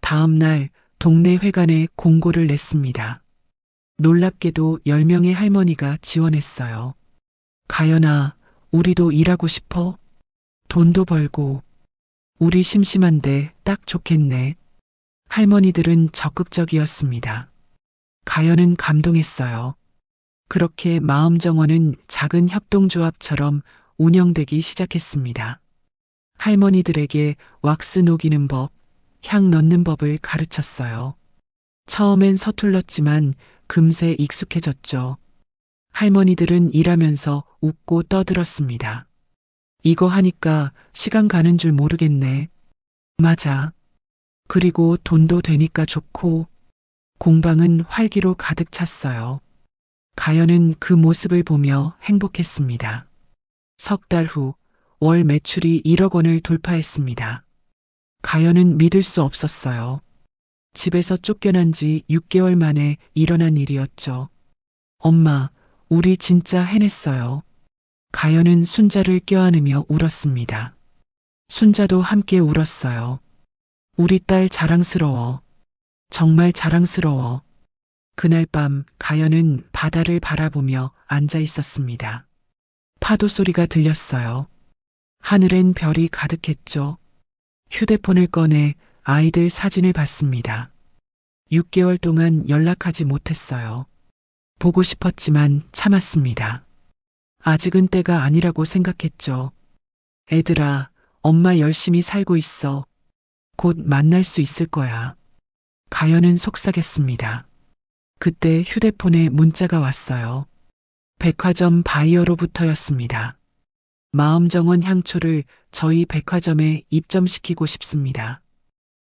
다음 날 동네 회관에 공고를 냈습니다. 놀랍게도 10명의 할머니가 지원했어요. 가연아, 우리도 일하고 싶어? 돈도 벌고. 우리 심심한데 딱 좋겠네. 할머니들은 적극적이었습니다. 가연은 감동했어요. 그렇게 마음정원은 작은 협동조합처럼 운영되기 시작했습니다. 할머니들에게 왁스 녹이는 법, 향 넣는 법을 가르쳤어요. 처음엔 서툴렀지만 금세 익숙해졌죠. 할머니들은 일하면서 웃고 떠들었습니다. 이거 하니까 시간 가는 줄 모르겠네. 맞아. 그리고 돈도 되니까 좋고. 공방은 활기로 가득 찼어요. 가연은 그 모습을 보며 행복했습니다. 석 달 후 월 매출이 1억 원을 돌파했습니다. 가연은 믿을 수 없었어요. 집에서 쫓겨난 지 6개월 만에 일어난 일이었죠. 엄마, 우리 진짜 해냈어요. 가연은 순자를 껴안으며 울었습니다. 순자도 함께 울었어요. 우리 딸 자랑스러워. 정말 자랑스러워. 그날 밤 가연은 바다를 바라보며 앉아 있었습니다. 파도 소리가 들렸어요. 하늘엔 별이 가득했죠. 휴대폰을 꺼내 아이들 사진을 봤습니다. 6개월 동안 연락하지 못했어요. 보고 싶었지만 참았습니다. 아직은 때가 아니라고 생각했죠. 애들아, 엄마 열심히 살고 있어. 곧 만날 수 있을 거야. 가연은 속삭였습니다. 그때 휴대폰에 문자가 왔어요. 백화점 바이어로부터였습니다. 마음정원 향초를 저희 백화점에 입점시키고 싶습니다.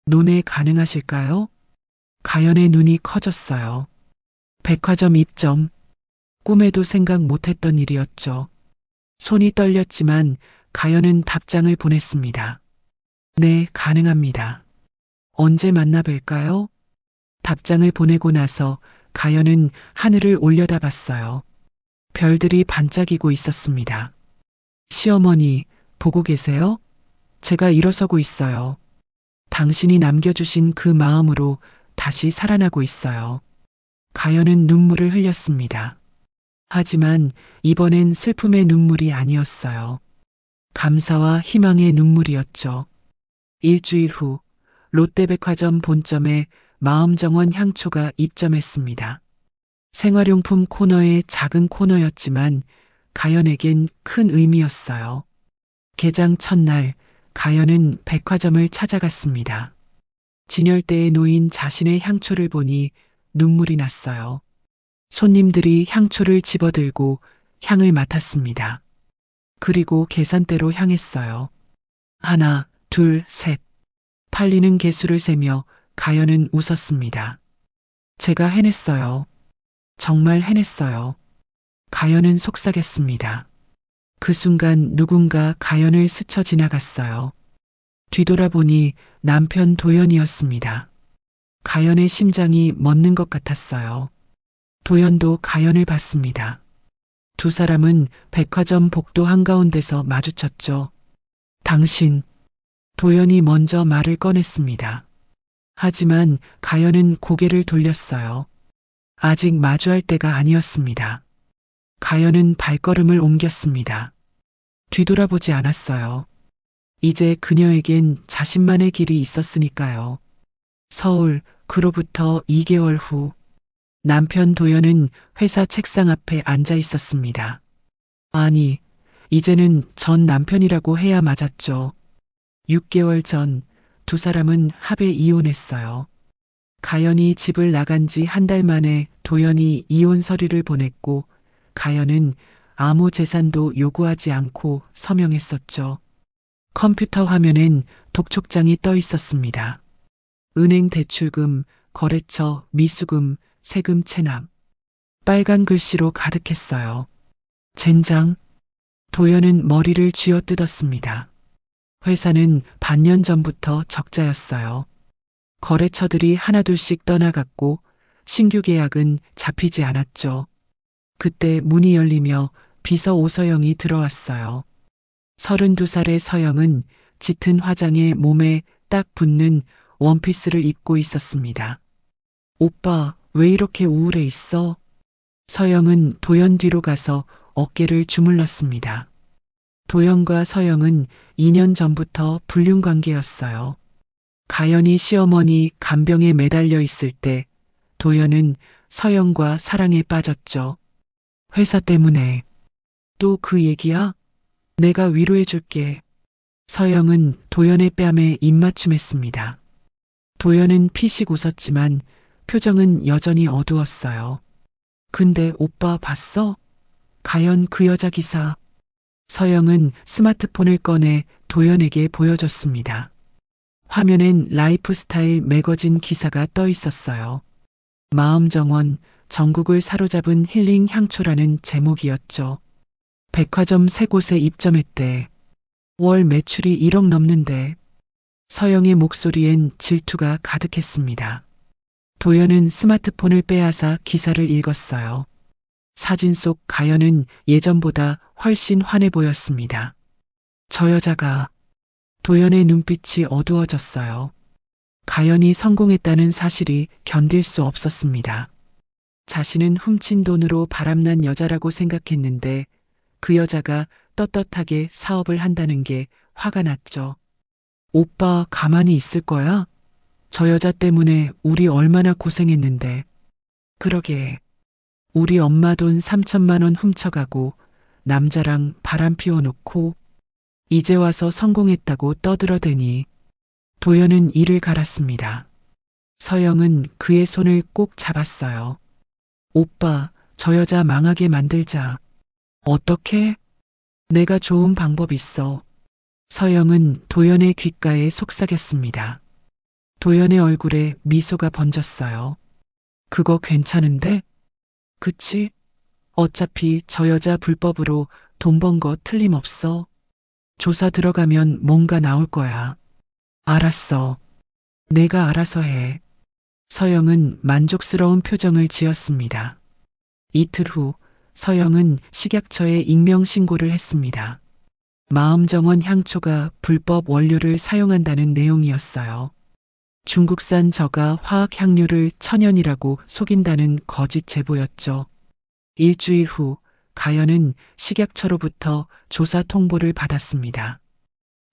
논에 가능하실까요? 가연의 눈이 커졌어요. 백화점 입점. 꿈에도 생각 못했던 일이었죠. 손이 떨렸지만 가연은 답장을 보냈습니다. 네, 가능합니다. 언제 만나 뵐까요? 답장을 보내고 나서 가연은 하늘을 올려다봤어요. 별들이 반짝이고 있었습니다. 시어머니, 보고 계세요? 제가 일어서고 있어요. 당신이 남겨주신 그 마음으로 다시 살아나고 있어요. 가연은 눈물을 흘렸습니다. 하지만 이번엔 슬픔의 눈물이 아니었어요. 감사와 희망의 눈물이었죠. 일주일 후 롯데백화점 본점에 마음정원 향초가 입점했습니다. 생활용품 코너의 작은 코너였지만 가연에겐 큰 의미였어요. 개장 첫날 가연은 백화점을 찾아갔습니다. 진열대에 놓인 자신의 향초를 보니 눈물이 났어요. 손님들이 향초를 집어들고 향을 맡았습니다. 그리고 계산대로 향했어요. 하나, 둘, 셋. 팔리는 개수를 세며 가연은 웃었습니다. 제가 해냈어요. 정말 해냈어요. 가연은 속삭였습니다. 그 순간 누군가 가연을 스쳐 지나갔어요. 뒤돌아보니 남편 도연이었습니다. 가연의 심장이 멎는 것 같았어요. 도연도 가연을 봤습니다. 두 사람은 백화점 복도 한가운데서 마주쳤죠. 당신, 도연이 먼저 말을 꺼냈습니다. 하지만 가연은 고개를 돌렸어요. 아직 마주할 때가 아니었습니다. 가연은 발걸음을 옮겼습니다. 뒤돌아보지 않았어요. 이제 그녀에겐 자신만의 길이 있었으니까요. 서울, 그로부터 2개월 후, 남편 도연은 회사 책상 앞에 앉아 있었습니다. 아니, 이제는 전 남편이라고 해야 맞았죠. 6개월 전 두 사람은 합의 이혼했어요. 가연이 집을 나간 지 한 달 만에 도연이 이혼 서류를 보냈고 가연은 아무 재산도 요구하지 않고 서명했었죠. 컴퓨터 화면엔 독촉장이 떠 있었습니다. 은행 대출금, 거래처, 미수금, 세금 체납. 빨간 글씨로 가득했어요. 젠장. 도연은 머리를 쥐어뜯었습니다. 회사는 반년 전부터 적자였어요. 거래처들이 하나둘씩 떠나갔고 신규 계약은 잡히지 않았죠. 그때 문이 열리며 비서 오서영이 들어왔어요. 32살의 서영은 짙은 화장에 몸에 딱 붙는 원피스를 입고 있었습니다. 오빠, 왜 이렇게 우울해 있어? 서영은 도연 뒤로 가서 어깨를 주물렀습니다. 도연과 서영은 2년 전부터 불륜 관계였어요. 가연이 시어머니 간병에 매달려 있을 때 도연은 서영과 사랑에 빠졌죠. 회사 때문에. 또 그 얘기야? 내가 위로해 줄게. 서영은 도연의 뺨에 입맞춤했습니다. 도연은 피식 웃었지만 표정은 여전히 어두웠어요. 근데 오빠 봤어? 가연 그 여자 기사. 서영은 스마트폰을 꺼내 도연에게 보여줬습니다. 화면엔 라이프스타일 매거진 기사가 떠 있었어요. 마음정원, 전국을 사로잡은 힐링 향초라는 제목이었죠. 백화점 3곳에 입점했대. 월 매출이 1억 넘는데. 서영의 목소리엔 질투가 가득했습니다. 도연은 스마트폰을 빼앗아 기사를 읽었어요. 사진 속 가연은 예전보다 훨씬 환해 보였습니다. 저 여자가. 도연의 눈빛이 어두워졌어요. 가연이 성공했다는 사실이 견딜 수 없었습니다. 자신은 훔친 돈으로 바람난 여자라고 생각했는데 그 여자가 떳떳하게 사업을 한다는 게 화가 났죠. 오빠 가만히 있을 거야? 저 여자 때문에 우리 얼마나 고생했는데. 그러게. 우리 엄마 돈 3천만 원 훔쳐가고 남자랑 바람 피워놓고 이제 와서 성공했다고 떠들어대니. 도연은 이를 갈았습니다. 서영은 그의 손을 꼭 잡았어요. 오빠, 저 여자 망하게 만들자. 어떻게? 내가 좋은 방법 있어. 서영은 도연의 귓가에 속삭였습니다. 도연의 얼굴에 미소가 번졌어요. 그거 괜찮은데? 그치? 어차피 저 여자 불법으로 돈 번 거 틀림없어. 조사 들어가면 뭔가 나올 거야. 알았어. 내가 알아서 해. 서영은 만족스러운 표정을 지었습니다. 이틀 후 서영은 식약처에 익명신고를 했습니다. 마음정원 향초가 불법 원료를 사용한다는 내용이었어요. 중국산 저가 화학 향료를 천연이라고 속인다는 거짓 제보였죠. 일주일 후 가연은 식약처로부터 조사 통보를 받았습니다.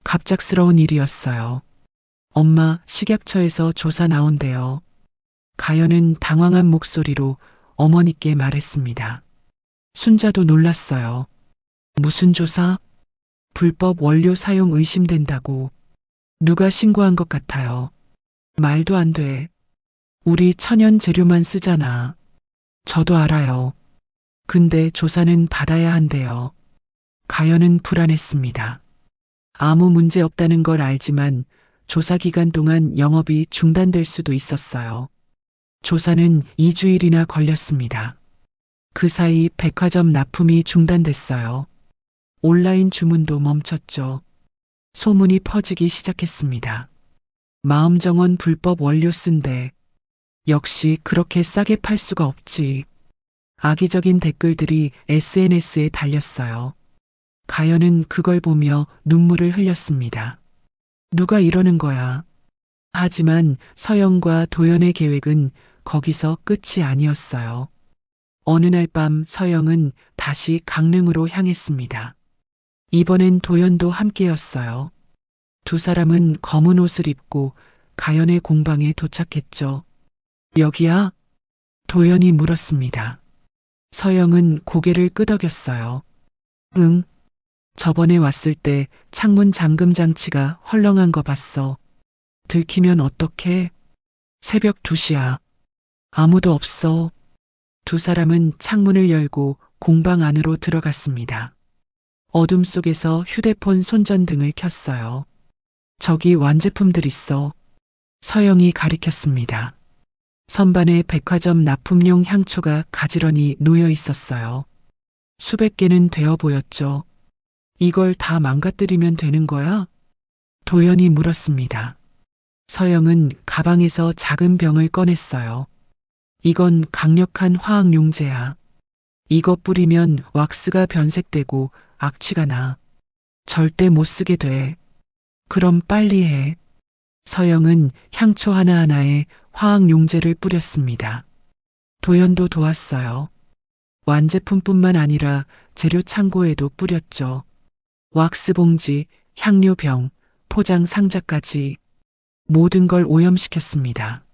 갑작스러운 일이었어요. 엄마, 식약처에서 조사 나온대요. 가연은 당황한 목소리로 어머니께 말했습니다. 순자도 놀랐어요. 무슨 조사? 불법 원료 사용 의심된다고. 누가 신고한 것 같아요. 말도 안 돼. 우리 천연 재료만 쓰잖아. 저도 알아요. 근데 조사는 받아야 한대요. 가연은 불안했습니다. 아무 문제 없다는 걸 알지만 조사 기간 동안 영업이 중단될 수도 있었어요. 조사는 2주일이나 걸렸습니다. 그 사이 백화점 납품이 중단됐어요. 온라인 주문도 멈췄죠. 소문이 퍼지기 시작했습니다. 마음정원 불법 원료 쓴데 역시 그렇게 싸게 팔 수가 없지. 악의적인 댓글들이 SNS에 달렸어요. 가연은 그걸 보며 눈물을 흘렸습니다. 누가 이러는 거야. 하지만 서영과 도연의 계획은 거기서 끝이 아니었어요. 어느 날 밤 서영은 다시 강릉으로 향했습니다. 이번엔 도연도 함께였어요. 두 사람은 검은 옷을 입고 가연의 공방에 도착했죠. 여기야? 도연이 물었습니다. 서영은 고개를 끄덕였어요. 응. 저번에 왔을 때 창문 잠금 장치가 헐렁한 거 봤어. 들키면 어떡해? 새벽 2시야. 아무도 없어. 두 사람은 창문을 열고 공방 안으로 들어갔습니다. 어둠 속에서 휴대폰 손전등을 켰어요. 저기 완제품들 있어. 서영이 가리켰습니다. 선반에 백화점 납품용 향초가 가지런히 놓여 있었어요. 수백 개는 되어 보였죠. 이걸 다 망가뜨리면 되는 거야? 도연이 물었습니다. 서영은 가방에서 작은 병을 꺼냈어요. 이건 강력한 화학 용제야. 이거 뿌리면 왁스가 변색되고 악취가 나. 절대 못 쓰게 돼. 그럼 빨리 해. 서영은 향초 하나하나에 화학 용제를 뿌렸습니다. 도연도 도왔어요. 완제품뿐만 아니라 재료 창고에도 뿌렸죠. 왁스 봉지, 향료병, 포장 상자까지 모든 걸 오염시켰습니다.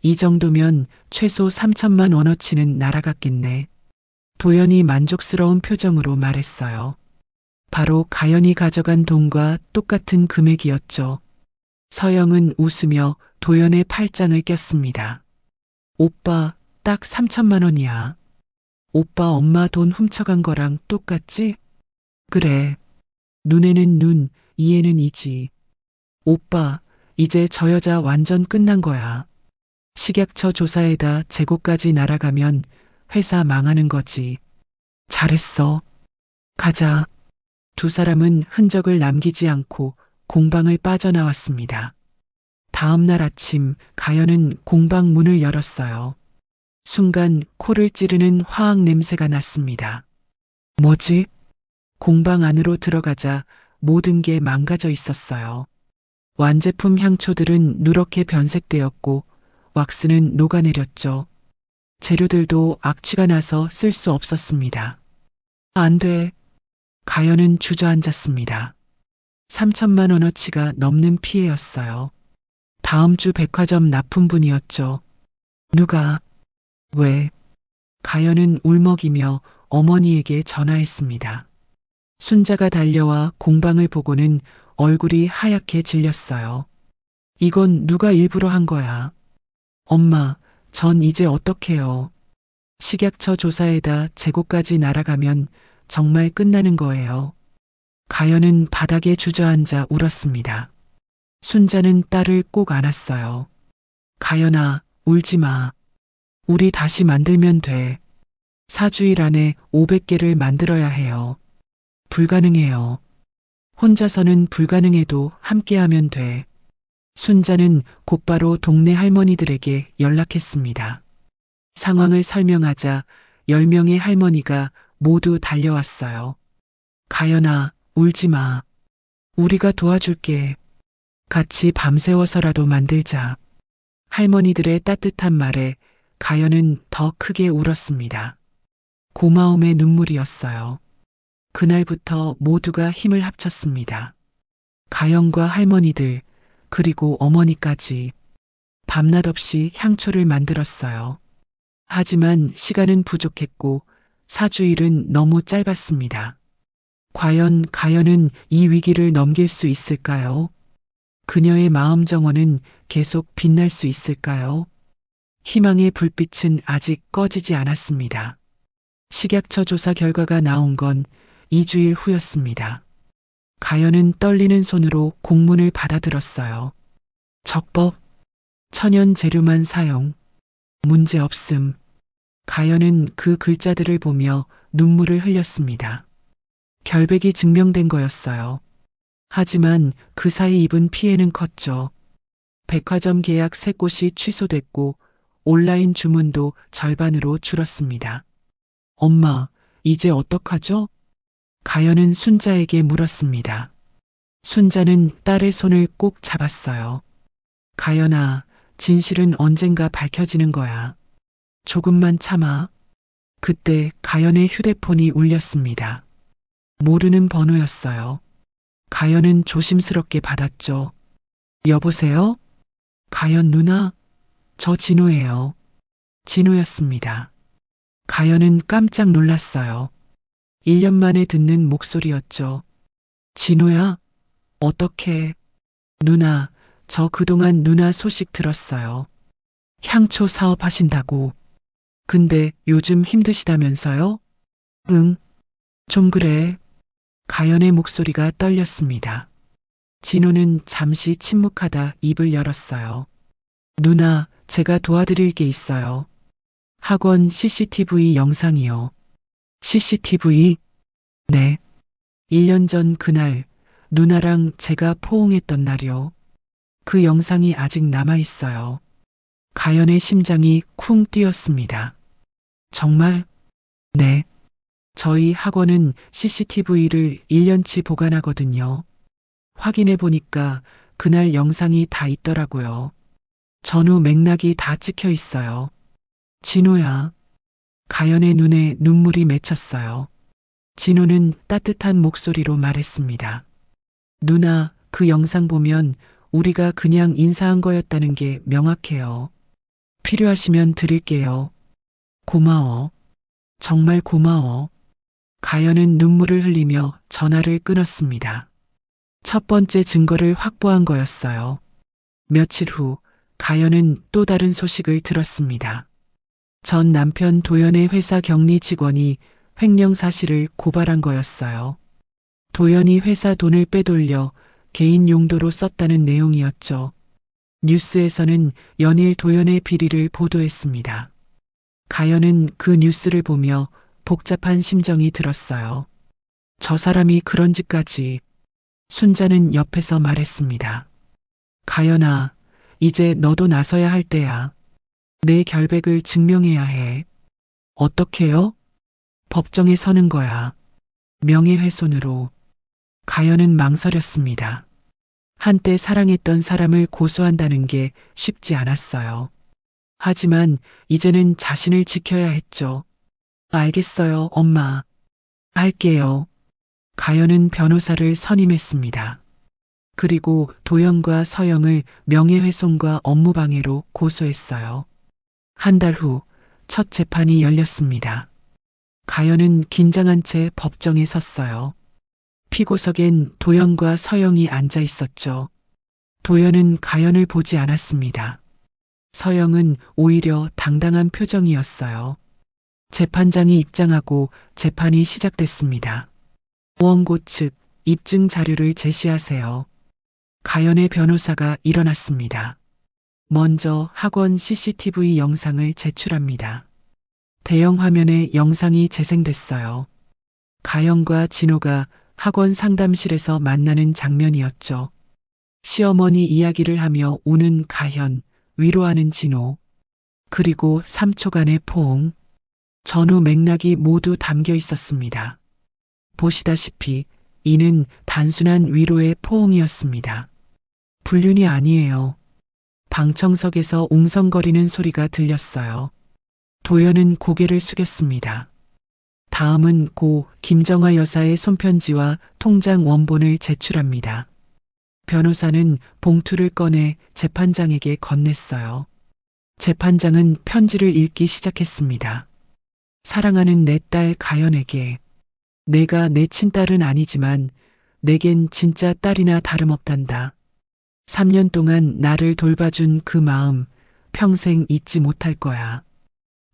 이 정도면 최소 3천만 원어치는 날아갔겠네. 도연이 만족스러운 표정으로 말했어요. 바로 가연이 가져간 돈과 똑같은 금액이었죠. 서영은 웃으며 도연의 팔짱을 꼈습니다. 오빠, 딱 3천만 원이야. 오빠 엄마 돈 훔쳐간 거랑 똑같지? 그래. 눈에는 눈, 이에는 이지. 오빠, 이제 저 여자 완전 끝난 거야. 식약처 조사에다 재고까지 날아가면 회사 망하는 거지. 잘했어. 가자. 두 사람은 흔적을 남기지 않고 공방을 빠져나왔습니다. 다음 날 아침 가연은 공방 문을 열었어요. 순간 코를 찌르는 화학 냄새가 났습니다. 뭐지? 공방 안으로 들어가자 모든 게 망가져 있었어요. 완제품 향초들은 누렇게 변색되었고 왁스는 녹아내렸죠. 재료들도 악취가 나서 쓸 수 없었습니다. 안 돼. 가연은 주저앉았습니다. 3천만 원어치가 넘는 피해였어요. 다음 주 백화점 납품분이었죠. 누가? 왜? 가연은 울먹이며 어머니에게 전화했습니다. 순자가 달려와 공방을 보고는 얼굴이 하얗게 질렸어요. 이건 누가 일부러 한 거야? 엄마, 전 이제 어떡해요? 식약처 조사에다 재고까지 날아가면 정말 끝나는 거예요. 가연은 바닥에 주저앉아 울었습니다. 순자는 딸을 꼭 안았어요. 가연아, 울지 마. 우리 다시 만들면 돼. 4주일 안에 500개를 만들어야 해요. 불가능해요. 혼자서는 불가능해도 함께하면 돼. 순자는 곧바로 동네 할머니들에게 연락했습니다. 상황을 설명하자 10명의 할머니가 모두 달려왔어요. 가연아, 울지 마. 우리가 도와줄게. 같이 밤새워서라도 만들자. 할머니들의 따뜻한 말에 가연은 더 크게 울었습니다. 고마움의 눈물이었어요. 그날부터 모두가 힘을 합쳤습니다. 가연과 할머니들, 그리고 어머니까지 밤낮 없이 향초를 만들었어요. 하지만 시간은 부족했고 4주일은 너무 짧았습니다. 과연 가연은 이 위기를 넘길 수 있을까요? 그녀의 마음 정원은 계속 빛날 수 있을까요? 희망의 불빛은 아직 꺼지지 않았습니다. 식약처 조사 결과가 나온 건 2주일 후였습니다. 가연은 떨리는 손으로 공문을 받아들었어요. 적법, 천연 재료만 사용, 문제 없음. 가연은 그 글자들을 보며 눈물을 흘렸습니다. 결백이 증명된 거였어요. 하지만 그 사이 입은 피해는 컸죠. 백화점 계약 3곳이 취소됐고 온라인 주문도 절반으로 줄었습니다. 엄마, 이제 어떡하죠? 가연은 순자에게 물었습니다. 순자는 딸의 손을 꼭 잡았어요. 가연아, 진실은 언젠가 밝혀지는 거야. 조금만 참아. 그때 가연의 휴대폰이 울렸습니다. 모르는 번호였어요. 가연은 조심스럽게 받았죠. 여보세요? 가연 누나? 저 진호예요. 진호였습니다. 가연은 깜짝 놀랐어요. 1년 만에 듣는 목소리였죠. 진호야? 어떻게? 누나, 저 그동안 누나 소식 들었어요. 향초 사업 하신다고. 근데 요즘 힘드시다면서요? 응, 좀 그래. 가연의 목소리가 떨렸습니다. 진호는 잠시 침묵하다 입을 열었어요. 누나, 제가 도와드릴 게 있어요. 학원 CCTV 영상이요. CCTV? 네. 1년 전 그날 누나랑 제가 포옹했던 날이요. 그 영상이 아직 남아있어요. 가연의 심장이 쿵 뛰었습니다. 정말? 네. 저희 학원은 CCTV를 1년치 보관하거든요. 확인해 보니까 그날 영상이 다 있더라고요. 전후 맥락이 다 찍혀 있어요. 진호야, 가연의 눈에 눈물이 맺혔어요. 진호는 따뜻한 목소리로 말했습니다. 누나, 그 영상 보면 우리가 그냥 인사한 거였다는 게 명확해요. 필요하시면 드릴게요. 고마워. 정말 고마워. 가연은 눈물을 흘리며 전화를 끊었습니다. 첫 번째 증거를 확보한 거였어요. 며칠 후 가연은 또 다른 소식을 들었습니다. 전 남편 도연의 회사 격리 직원이 횡령 사실을 고발한 거였어요. 도연이 회사 돈을 빼돌려 개인 용도로 썼다는 내용이었죠. 뉴스에서는 연일 도연의 비리를 보도했습니다. 가연은 그 뉴스를 보며 복잡한 심정이 들었어요. 저 사람이 그런 짓까지. 순자는 옆에서 말했습니다. 가연아, 이제 너도 나서야 할 때야. 내 결백을 증명해야 해. 어떻게요? 법정에 서는 거야. 명예훼손으로. 가연은 망설였습니다. 한때 사랑했던 사람을 고소한다는 게 쉽지 않았어요. 하지만 이제는 자신을 지켜야 했죠. 알겠어요, 엄마. 할게요. 가연은 변호사를 선임했습니다. 그리고 도연과 서영을 명예훼손과 업무방해로 고소했어요. 한 달 후 첫 재판이 열렸습니다. 가연은 긴장한 채 법정에 섰어요. 피고석엔 도연과 서영이 앉아 있었죠. 도연은 가연을 보지 않았습니다. 서영은 오히려 당당한 표정이었어요. 재판장이 입장하고 재판이 시작됐습니다. 원고 측 입증 자료를 제시하세요. 가연의 변호사가 일어났습니다. 먼저 학원 CCTV 영상을 제출합니다. 대형 화면에 영상이 재생됐어요. 가연과 진호가 학원 상담실에서 만나는 장면이었죠. 시어머니 이야기를 하며 우는 가연, 위로하는 진호, 그리고 3초간의 포옹. 전후 맥락이 모두 담겨 있었습니다. 보시다시피 이는 단순한 위로의 포옹이었습니다. 불륜이 아니에요. 방청석에서 웅성거리는 소리가 들렸어요. 도연은 고개를 숙였습니다. 다음은 고 김정화 여사의 손편지와 통장 원본을 제출합니다. 변호사는 봉투를 꺼내 재판장에게 건넸어요. 재판장은 편지를 읽기 시작했습니다. 사랑하는 내 딸 가연에게. 내가 내 친딸은 아니지만 내겐 진짜 딸이나 다름없단다. 3년 동안 나를 돌봐준 그 마음 평생 잊지 못할 거야.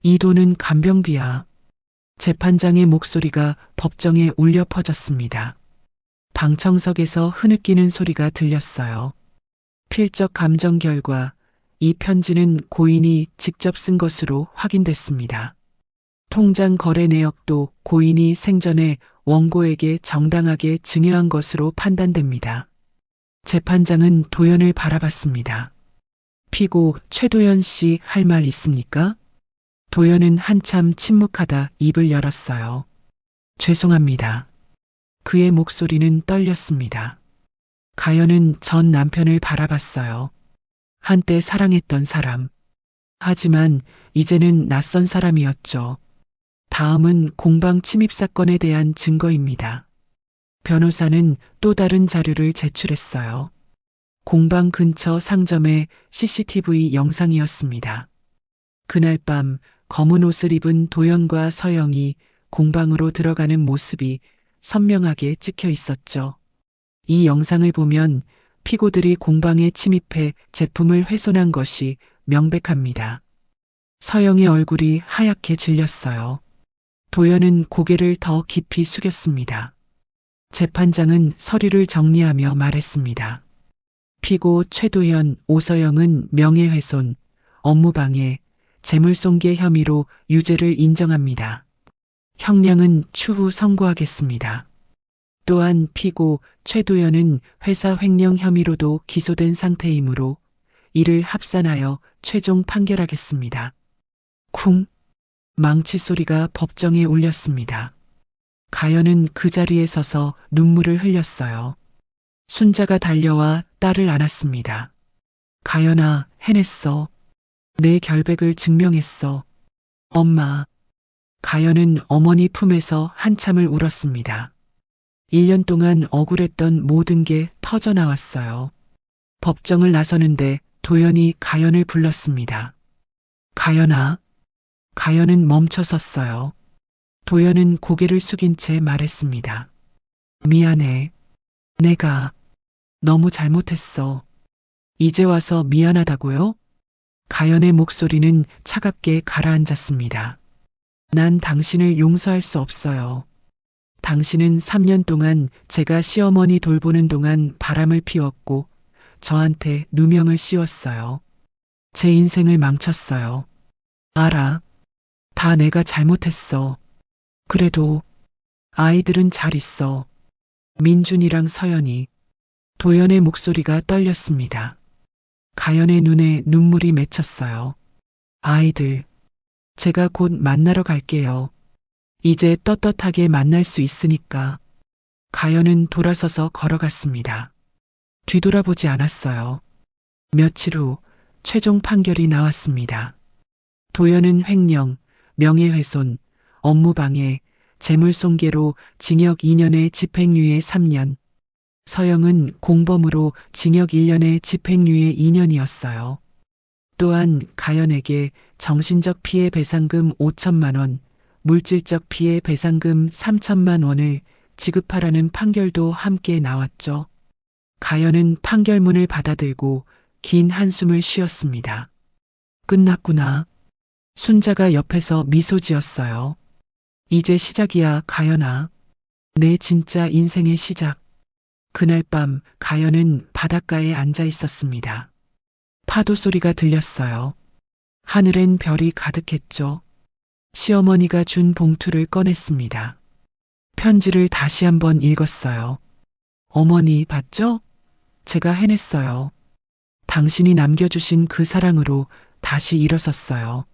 이 돈은 간병비야. 재판장의 목소리가 법정에 울려 퍼졌습니다. 방청석에서 흐느끼는 소리가 들렸어요. 필적 감정 결과 이 편지는 고인이 직접 쓴 것으로 확인됐습니다. 통장 거래 내역도 고인이 생전에 원고에게 정당하게 증여한 것으로 판단됩니다. 재판장은 도연을 바라봤습니다. 피고 최도연 씨 할 말 있습니까? 도연은 한참 침묵하다 입을 열었어요. 죄송합니다. 그의 목소리는 떨렸습니다. 가연은 전 남편을 바라봤어요. 한때 사랑했던 사람. 하지만 이제는 낯선 사람이었죠. 다음은 공방 침입 사건에 대한 증거입니다. 변호사는 또 다른 자료를 제출했어요. 공방 근처 상점의 CCTV 영상이었습니다. 그날 밤 검은 옷을 입은 도연과 서영이 공방으로 들어가는 모습이 선명하게 찍혀 있었죠. 이 영상을 보면 피고들이 공방에 침입해 제품을 훼손한 것이 명백합니다. 서영의 얼굴이 하얗게 질렸어요. 도연은 고개를 더 깊이 숙였습니다. 재판장은 서류를 정리하며 말했습니다. 피고 최도연, 오서영은 명예훼손, 업무방해, 재물손괴 혐의로 유죄를 인정합니다. 형량은 추후 선고하겠습니다. 또한 피고 최도연은 회사 횡령 혐의로도 기소된 상태이므로 이를 합산하여 최종 판결하겠습니다. 쿵! 망치 소리가 법정에 울렸습니다. 가연은 그 자리에 서서 눈물을 흘렸어요. 순자가 달려와 딸을 안았습니다. 가연아, 해냈어. 내 결백을 증명했어. 엄마. 가연은 어머니 품에서 한참을 울었습니다. 1년 동안 억울했던 모든 게 터져 나왔어요. 법정을 나서는데 도연이 가연을 불렀습니다. 가연아. 가연은 멈춰섰어요. 도연은 고개를 숙인 채 말했습니다. 미안해. 내가 너무 잘못했어. 이제 와서 미안하다고요? 가연의 목소리는 차갑게 가라앉았습니다. 난 당신을 용서할 수 없어요. 당신은 3년 동안 제가 시어머니 돌보는 동안 바람을 피웠고 저한테 누명을 씌웠어요. 제 인생을 망쳤어요. 알아. 다 내가 잘못했어. 그래도 아이들은 잘 있어. 민준이랑 서연이. 도연의 목소리가 떨렸습니다. 가연의 눈에 눈물이 맺혔어요. 아이들, 제가 곧 만나러 갈게요. 이제 떳떳하게 만날 수 있으니까. 가연은 돌아서서 걸어갔습니다. 뒤돌아보지 않았어요. 며칠 후 최종 판결이 나왔습니다. 도연은 횡령, 명예훼손, 업무방해, 재물손괴로 징역 2년에 집행유예 3년, 서영은 공범으로 징역 1년에 집행유예 2년이었어요. 또한 가연에게 정신적 피해 배상금 5천만 원, 물질적 피해 배상금 3천만 원을 지급하라는 판결도 함께 나왔죠. 가연은 판결문을 받아들고 긴 한숨을 쉬었습니다. 끝났구나. 순자가 옆에서 미소 지었어요. 이제 시작이야, 가연아. 내 진짜 인생의 시작. 그날 밤 가연은 바닷가에 앉아 있었습니다. 파도 소리가 들렸어요. 하늘엔 별이 가득했죠. 시어머니가 준 봉투를 꺼냈습니다. 편지를 다시 한번 읽었어요. 어머니, 봤죠? 제가 해냈어요. 당신이 남겨주신 그 사랑으로 다시 일어섰어요.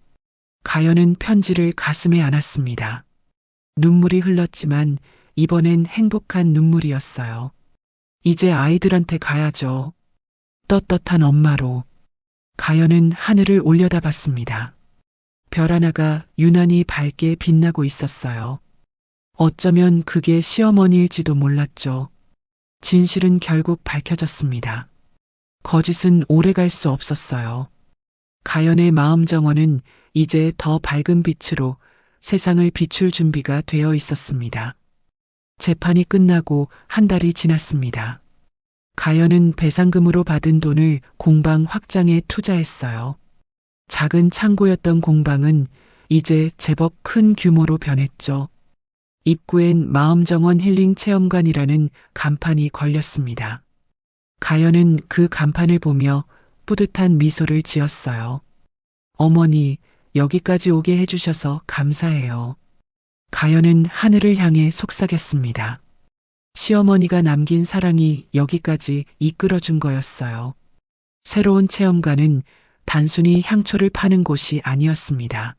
가연은 편지를 가슴에 안았습니다. 눈물이 흘렀지만 이번엔 행복한 눈물이었어요. 이제 아이들한테 가야죠. 떳떳한 엄마로. 가연은 하늘을 올려다봤습니다. 별 하나가 유난히 밝게 빛나고 있었어요. 어쩌면 그게 시어머니일지도 몰랐죠. 진실은 결국 밝혀졌습니다. 거짓은 오래 갈 수 없었어요. 가연의 마음 정원은 이제 더 밝은 빛으로 세상을 비출 준비가 되어 있었습니다. 재판이 끝나고 한 달이 지났습니다. 가연은 배상금으로 받은 돈을 공방 확장에 투자했어요. 작은 창고였던 공방은 이제 제법 큰 규모로 변했죠. 입구엔 마음정원 힐링 체험관이라는 간판이 걸렸습니다. 가연은 그 간판을 보며 뿌듯한 미소를 지었어요. 어머니, 여기까지 오게 해주셔서 감사해요. 가연은 하늘을 향해 속삭였습니다. 시어머니가 남긴 사랑이 여기까지 이끌어준 거였어요. 새로운 체험관은 단순히 향초를 파는 곳이 아니었습니다.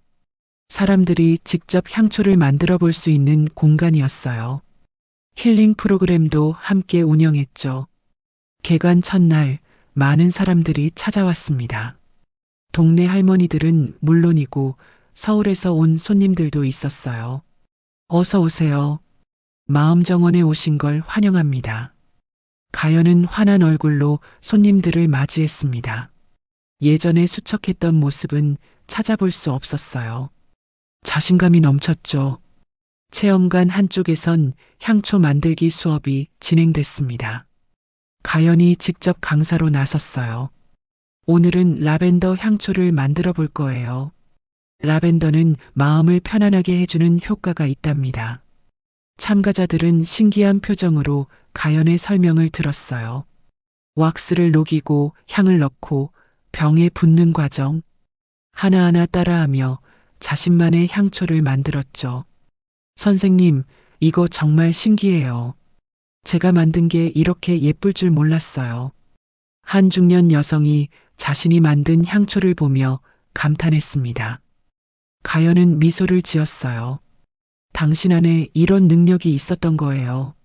사람들이 직접 향초를 만들어 볼 수 있는 공간이었어요. 힐링 프로그램도 함께 운영했죠. 개관 첫날 많은 사람들이 찾아왔습니다. 동네 할머니들은 물론이고 서울에서 온 손님들도 있었어요. 어서 오세요. 마음정원에 오신 걸 환영합니다. 가연은 환한 얼굴로 손님들을 맞이했습니다. 예전에 수척했던 모습은 찾아볼 수 없었어요. 자신감이 넘쳤죠. 체험관 한쪽에선 향초 만들기 수업이 진행됐습니다. 가연이 직접 강사로 나섰어요. 오늘은 라벤더 향초를 만들어 볼 거예요. 라벤더는 마음을 편안하게 해주는 효과가 있답니다. 참가자들은 신기한 표정으로 가연의 설명을 들었어요. 왁스를 녹이고 향을 넣고 병에 붓는 과정, 하나하나 따라하며 자신만의 향초를 만들었죠. 선생님, 이거 정말 신기해요. 제가 만든 게 이렇게 예쁠 줄 몰랐어요. 한 중년 여성이 자신이 만든 향초를 보며 감탄했습니다. 가연은 미소를 지었어요. 당신 안에 이런 능력이 있었던 거예요.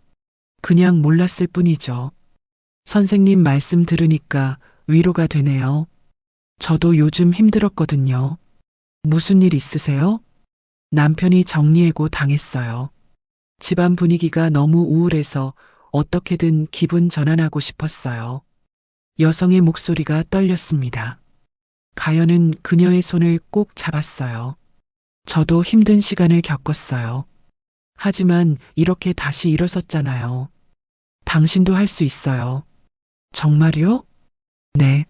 그냥 몰랐을 뿐이죠. 선생님 말씀 들으니까 위로가 되네요. 저도 요즘 힘들었거든요. 무슨 일 있으세요? 남편이 정리해고 당했어요. 집안 분위기가 너무 우울해서 어떻게든 기분 전환하고 싶었어요. 여성의 목소리가 떨렸습니다. 가연은 그녀의 손을 꼭 잡았어요. 저도 힘든 시간을 겪었어요. 하지만 이렇게 다시 일어섰잖아요. 당신도 할 수 있어요. 정말요? 네.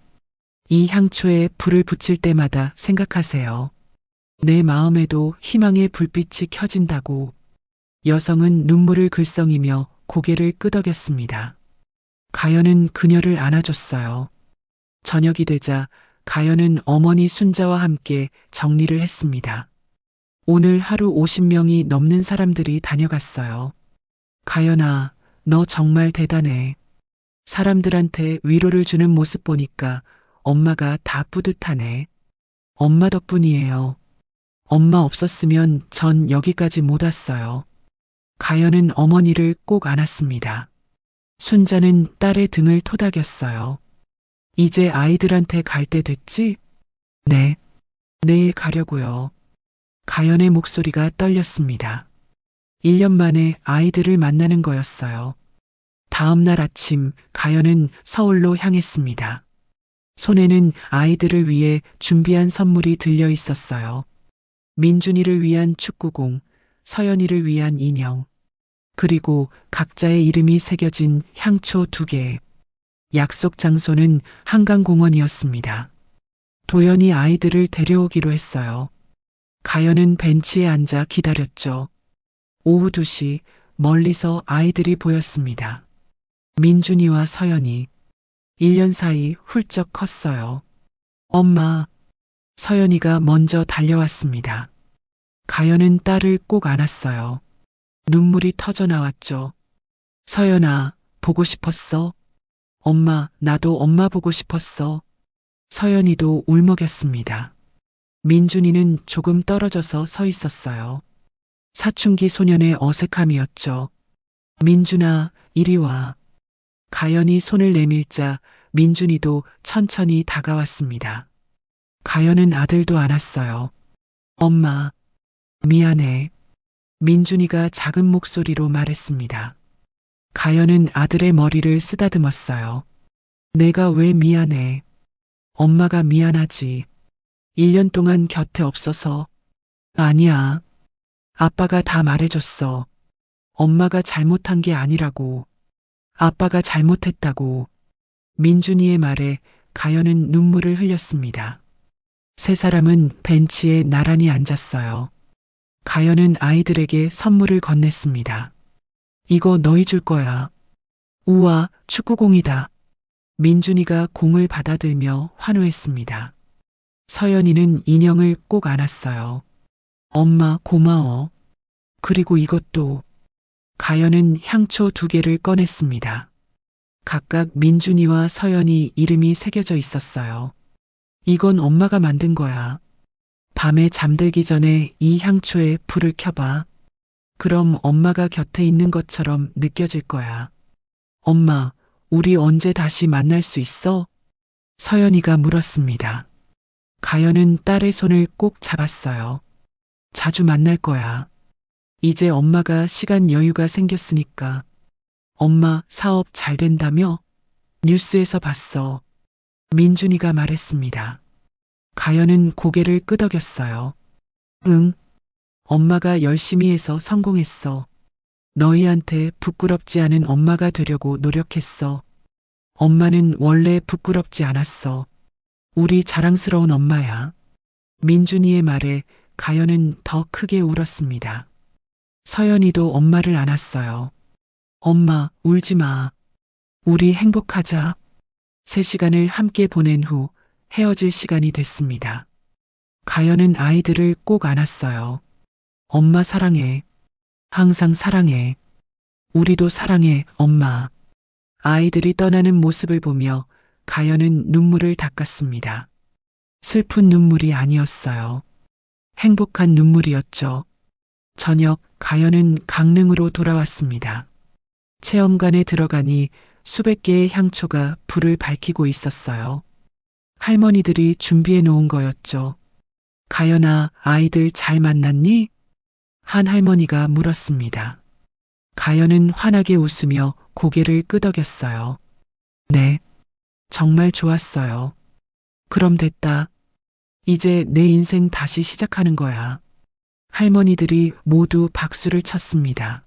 이 향초에 불을 붙일 때마다 생각하세요. 내 마음에도 희망의 불빛이 켜진다고. 여성은 눈물을 글썽이며 고개를 끄덕였습니다. 가연은 그녀를 안아줬어요. 저녁이 되자 가연은 어머니 순자와 함께 정리를 했습니다. 오늘 하루 50명이 넘는 사람들이 다녀갔어요. 가연아, 너 정말 대단해. 사람들한테 위로를 주는 모습 보니까 엄마가 다 뿌듯하네. 엄마 덕분이에요. 엄마 없었으면 전 여기까지 못 왔어요. 가연은 어머니를 꼭 안았습니다. 순자는 딸의 등을 토닥였어요. 이제 아이들한테 갈 때 됐지? 네. 내일 가려고요. 가연의 목소리가 떨렸습니다. 1년 만에 아이들을 만나는 거였어요. 다음 날 아침 가연은 서울로 향했습니다. 손에는 아이들을 위해 준비한 선물이 들려 있었어요. 민준이를 위한 축구공, 서연이를 위한 인형, 그리고 각자의 이름이 새겨진 향초 2개. 약속 장소는 한강공원이었습니다. 도연이 아이들을 데려오기로 했어요. 가연은 벤치에 앉아 기다렸죠. 오후 2시 멀리서 아이들이 보였습니다. 민준이와 서연이. 1년 사이 훌쩍 컸어요. 엄마. 서연이가 먼저 달려왔습니다. 가연은 딸을 꼭 안았어요. 눈물이 터져 나왔죠. 서연아, 보고 싶었어? 엄마, 나도 엄마 보고 싶었어. 서연이도 울먹였습니다. 민준이는 조금 떨어져서 서 있었어요. 사춘기 소년의 어색함이었죠. 민준아, 이리 와. 가연이 손을 내밀자 민준이도 천천히 다가왔습니다. 가연은 아들도 안았어요. 엄마, 미안해. 민준이가 작은 목소리로 말했습니다. 가연은 아들의 머리를 쓰다듬었어요. 내가 왜 미안해? 엄마가 미안하지. 1년 동안 곁에 없어서. 아니야. 아빠가 다 말해줬어. 엄마가 잘못한 게 아니라고. 아빠가 잘못했다고. 민준이의 말에 가연은 눈물을 흘렸습니다. 세 사람은 벤치에 나란히 앉았어요. 가연은 아이들에게 선물을 건넸습니다. 이거 너희 줄 거야. 우와, 축구공이다. 민준이가 공을 받아들며 환호했습니다. 서연이는 인형을 꼭 안았어요. 엄마, 고마워. 그리고 이것도. 가연은 향초 2개를 꺼냈습니다. 각각 민준이와 서연이 이름이 새겨져 있었어요. 이건 엄마가 만든 거야. 밤에 잠들기 전에 이 향초에 불을 켜봐. 그럼 엄마가 곁에 있는 것처럼 느껴질 거야. 엄마, 우리 언제 다시 만날 수 있어? 서연이가 물었습니다. 가연은 딸의 손을 꼭 잡았어요. 자주 만날 거야. 이제 엄마가 시간 여유가 생겼으니까. 엄마 사업 잘 된다며? 뉴스에서 봤어. 민준이가 말했습니다. 가연은 고개를 끄덕였어요. 응. 엄마가 열심히 해서 성공했어. 너희한테 부끄럽지 않은 엄마가 되려고 노력했어. 엄마는 원래 부끄럽지 않았어. 우리 자랑스러운 엄마야. 민준이의 말에 가연은 더 크게 울었습니다. 서연이도 엄마를 안았어요. 엄마, 울지 마. 우리 행복하자. 3시간을 함께 보낸 후 헤어질 시간이 됐습니다. 가연은 아이들을 꼭 안았어요. 엄마 사랑해. 항상 사랑해. 우리도 사랑해, 엄마. 아이들이 떠나는 모습을 보며 가연은 눈물을 닦았습니다. 슬픈 눈물이 아니었어요. 행복한 눈물이었죠. 저녁 가연은 강릉으로 돌아왔습니다. 체험관에 들어가니 수백 개의 향초가 불을 밝히고 있었어요. 할머니들이 준비해 놓은 거였죠. 가연아, 아이들 잘 만났니? 한 할머니가 물었습니다. 가연은 환하게 웃으며 고개를 끄덕였어요. 네, 정말 좋았어요. 그럼 됐다. 이제 내 인생 다시 시작하는 거야. 할머니들이 모두 박수를 쳤습니다.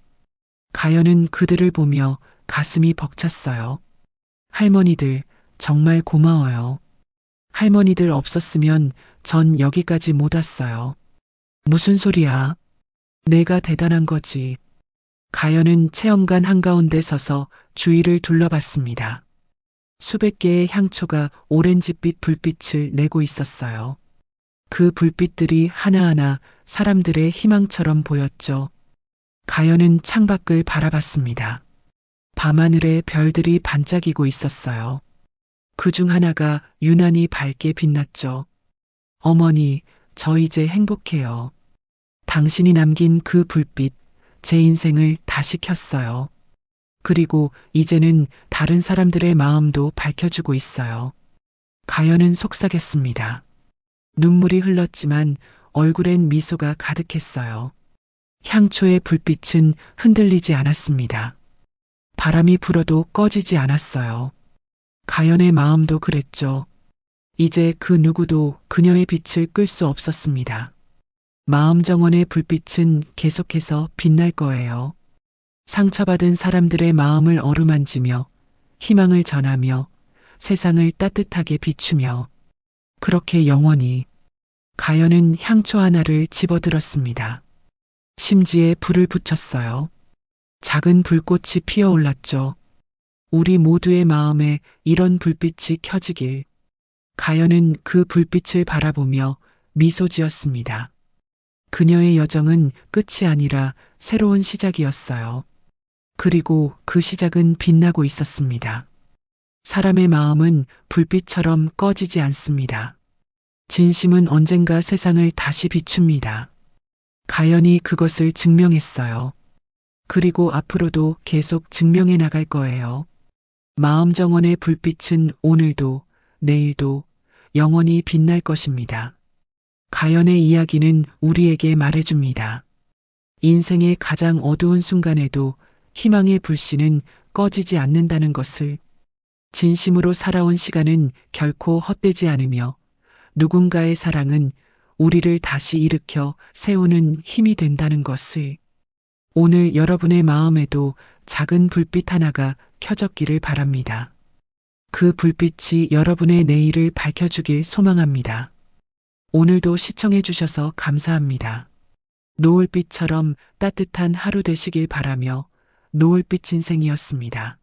가연은 그들을 보며 가슴이 벅찼어요. 할머니들, 정말 고마워요. 할머니들 없었으면 전 여기까지 못 왔어요. 무슨 소리야? 내가 대단한 거지. 가연은 체험관 한가운데 서서 주위를 둘러봤습니다. 수백 개의 향초가 오렌지빛 불빛을 내고 있었어요. 그 불빛들이 하나하나 사람들의 희망처럼 보였죠. 가연은 창밖을 바라봤습니다. 밤하늘에 별들이 반짝이고 있었어요. 그 중 하나가 유난히 밝게 빛났죠. 어머니, 저 이제 행복해요. 당신이 남긴 그 불빛, 제 인생을 다시 켰어요. 그리고 이제는 다른 사람들의 마음도 밝혀주고 있어요. 가연은 속삭였습니다. 눈물이 흘렀지만 얼굴엔 미소가 가득했어요. 향초의 불빛은 흔들리지 않았습니다. 바람이 불어도 꺼지지 않았어요. 가연의 마음도 그랬죠. 이제 그 누구도 그녀의 빛을 끌 수 없었습니다. 마음 정원의 불빛은 계속해서 빛날 거예요. 상처받은 사람들의 마음을 어루만지며 희망을 전하며 세상을 따뜻하게 비추며 그렇게 영원히. 가연은 향초 하나를 집어들었습니다. 심지에 불을 붙였어요. 작은 불꽃이 피어올랐죠. 우리 모두의 마음에 이런 불빛이 켜지길. 가연은 그 불빛을 바라보며 미소 지었습니다. 그녀의 여정은 끝이 아니라 새로운 시작이었어요. 그리고 그 시작은 빛나고 있었습니다. 사람의 마음은 불빛처럼 꺼지지 않습니다. 진심은 언젠가 세상을 다시 비춥니다. 가연이 그것을 증명했어요. 그리고 앞으로도 계속 증명해 나갈 거예요. 마음 정원의 불빛은 오늘도, 내일도 영원히 빛날 것입니다. 가연의 이야기는 우리에게 말해줍니다. 인생의 가장 어두운 순간에도 희망의 불씨는 꺼지지 않는다는 것을. 진심으로 살아온 시간은 결코 헛되지 않으며 누군가의 사랑은 우리를 다시 일으켜 세우는 힘이 된다는 것을. 오늘 여러분의 마음에도 작은 불빛 하나가 켜졌기를 바랍니다. 그 불빛이 여러분의 내일을 밝혀주길 소망합니다. 오늘도 시청해 주셔서 감사합니다. 노을빛처럼 따뜻한 하루 되시길 바라며 노을빛 인생이었습니다.